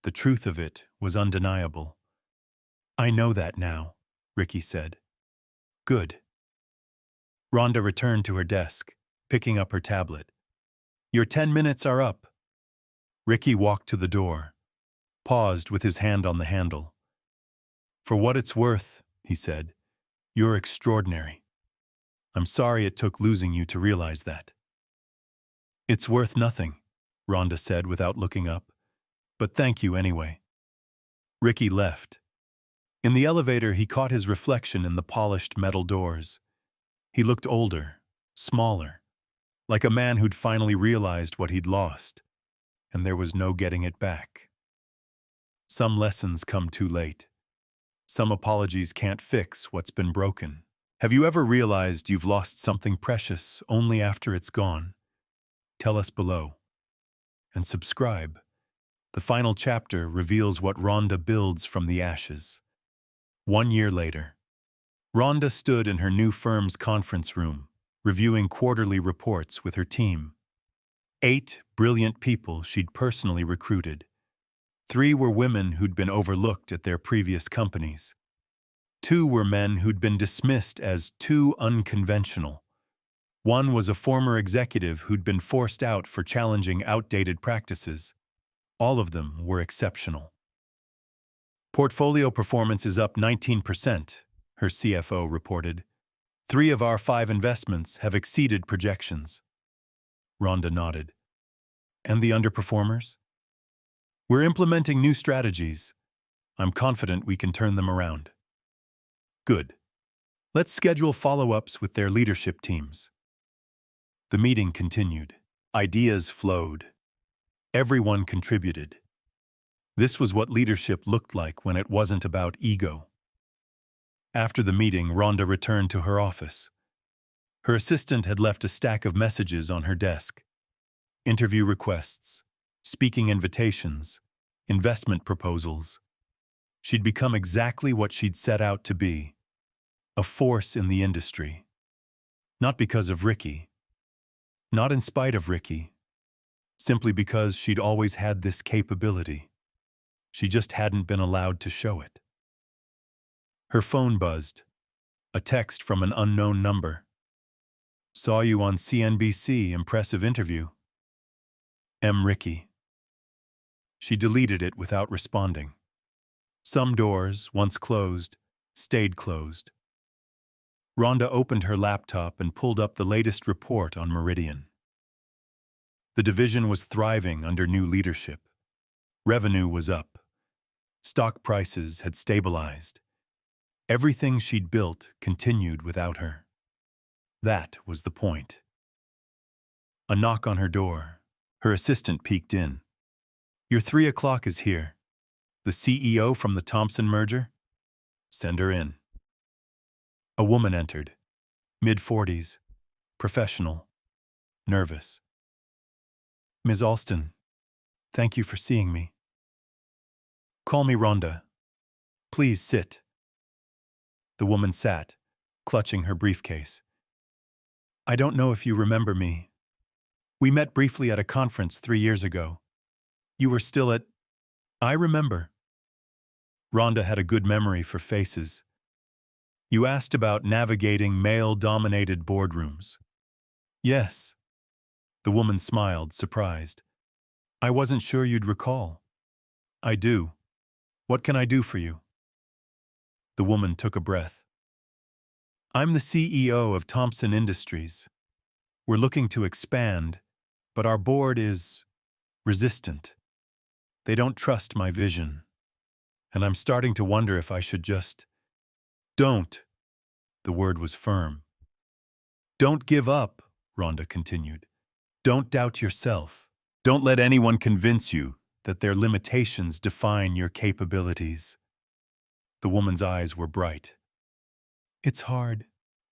The truth of it was undeniable. I know that now, Ricky said. Good. Rhonda returned to her desk, picking up her tablet. Your 10 minutes are up. Ricky walked to the door, paused with his hand on the handle. For what it's worth, he said, you're extraordinary. I'm sorry it took losing you to realize that. It's worth nothing, Rhonda said without looking up. But thank you anyway. Ricky left. In the elevator, he caught his reflection in the polished metal doors. He looked older, smaller, like a man who'd finally realized what he'd lost, and there was no getting it back. Some lessons come too late. Some apologies can't fix what's been broken. Have you ever realized you've lost something precious only after it's gone? Tell us below. And subscribe. The final chapter reveals what Rhonda builds from the ashes. 1 year later, Rhonda stood in her new firm's conference room, reviewing quarterly reports with her team. 8 brilliant people she'd personally recruited. 3 were women who'd been overlooked at their previous companies. Two were men who'd been dismissed as too unconventional. One was a former executive who'd been forced out for challenging outdated practices. All of them were exceptional. Portfolio performance is up 19%, her CFO reported. 3 of our 5 investments have exceeded projections. Rhonda nodded. And the underperformers? We're implementing new strategies. I'm confident we can turn them around. Good. Let's schedule follow-ups with their leadership teams. The meeting continued. Ideas flowed. Everyone contributed. This was what leadership looked like when it wasn't about ego. After the meeting, Rhonda returned to her office. Her assistant had left a stack of messages on her desk. Interview requests, speaking invitations, investment proposals. She'd become exactly what she'd set out to be, a force in the industry. Not because of Ricky. Not in spite of Ricky. Simply because she'd always had this capability. She just hadn't been allowed to show it. Her phone buzzed. A text from an unknown number. Saw you on CNBC, impressive interview. Ricky. She deleted it without responding. Some doors, once closed, stayed closed. Rhonda opened her laptop and pulled up the latest report on Meridian. The division was thriving under new leadership. Revenue was up. Stock prices had stabilized. Everything she'd built continued without her. That was the point. A knock on her door. Her assistant peeked in. Your 3 o'clock is here. The CEO from the Thompson merger? Send her in. A woman entered. Mid-40s. Professional. Nervous. Ms. Alston, thank you for seeing me. Call me Rhonda. Please sit. The woman sat, clutching her briefcase. I don't know if you remember me. We met briefly at a conference 3 years ago. You were still at... I remember. Rhonda had a good memory for faces. You asked about navigating male-dominated boardrooms. Yes. The woman smiled, surprised. I wasn't sure you'd recall. I do. What can I do for you? The woman took a breath. I'm the CEO of Thompson Industries. We're looking to expand, but our board is resistant. They don't trust my vision. And I'm starting to wonder if I should just... Don't. The word was firm. Don't give up, Rhonda continued. Don't doubt yourself. Don't let anyone convince you that their limitations define your capabilities. The woman's eyes were bright. It's hard,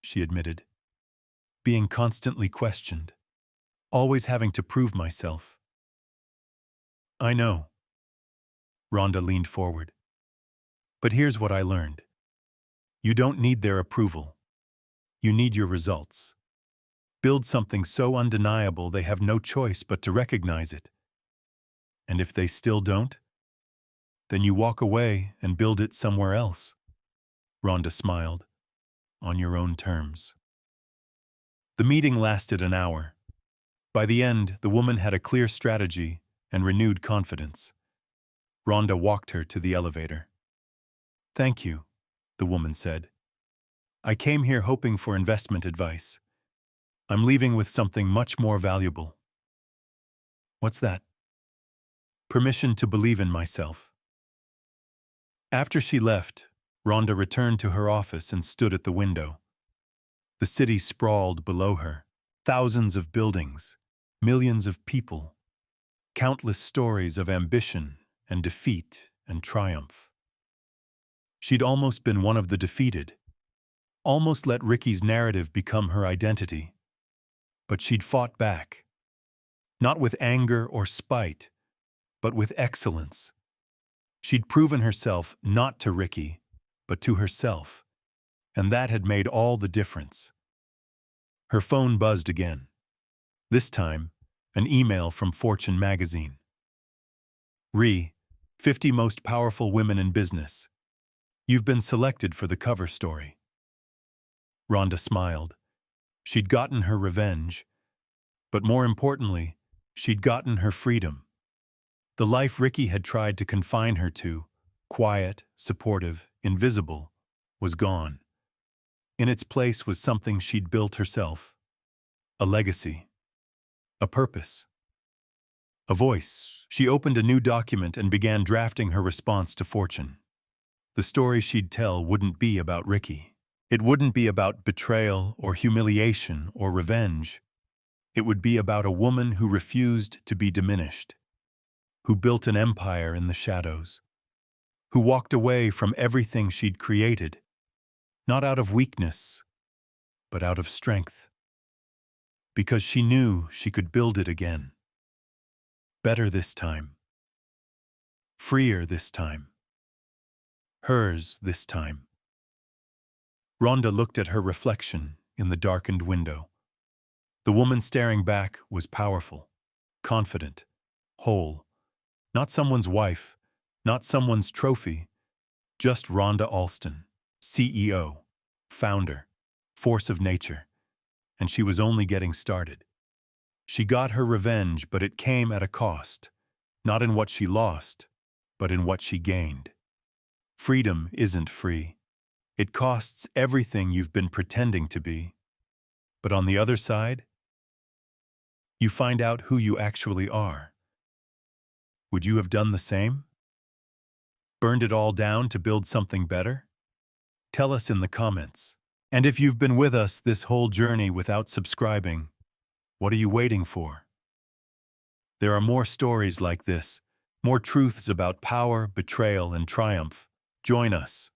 she admitted. Being constantly questioned. Always having to prove myself. I know. Rhonda leaned forward. But here's what I learned. You don't need their approval. You need your results. Build something so undeniable they have no choice but to recognize it. And if they still don't, then you walk away and build it somewhere else. Rhonda smiled. On your own terms. The meeting lasted an hour. By the end, the woman had a clear strategy and renewed confidence. Rhonda walked her to the elevator. Thank you, the woman said. I came here hoping for investment advice. I'm leaving with something much more valuable. What's that? Permission to believe in myself. After she left, Rhonda returned to her office and stood at the window. The city sprawled below her. Thousands of buildings, millions of people, countless stories of ambition and defeat and triumph. She'd almost been one of the defeated, almost let Ricky's narrative become her identity. But she'd fought back, not with anger or spite, but with excellence. She'd proven herself not to Ricky, but to herself, and that had made all the difference. Her phone buzzed again. This time, an email from Fortune magazine. 50 most powerful women in business. You've been selected for the cover story. Rhonda smiled. She'd gotten her revenge, but more importantly, she'd gotten her freedom. The life Ricky had tried to confine her to, quiet, supportive, invisible, was gone. In its place was something she'd built herself. A legacy. A purpose. A voice. She opened a new document and began drafting her response to Fortune. The story she'd tell wouldn't be about Ricky. It wouldn't be about betrayal or humiliation or revenge. It would be about a woman who refused to be diminished, who built an empire in the shadows, who walked away from everything she'd created, not out of weakness, but out of strength, because she knew she could build it again. Better this time. Freer this time. Hers this time. Rhonda looked at her reflection in the darkened window. The woman staring back was powerful, confident, whole. Not someone's wife, not someone's trophy, just Rhonda Alston, CEO, founder, force of nature, and she was only getting started. She got her revenge, but it came at a cost, not in what she lost, but in what she gained. Freedom isn't free. It costs everything you've been pretending to be. But on the other side, you find out who you actually are. Would you have done the same? Burned it all down to build something better? Tell us in the comments. And if you've been with us this whole journey without subscribing, what are you waiting for? There are more stories like this, more truths about power, betrayal, and triumph. Join us.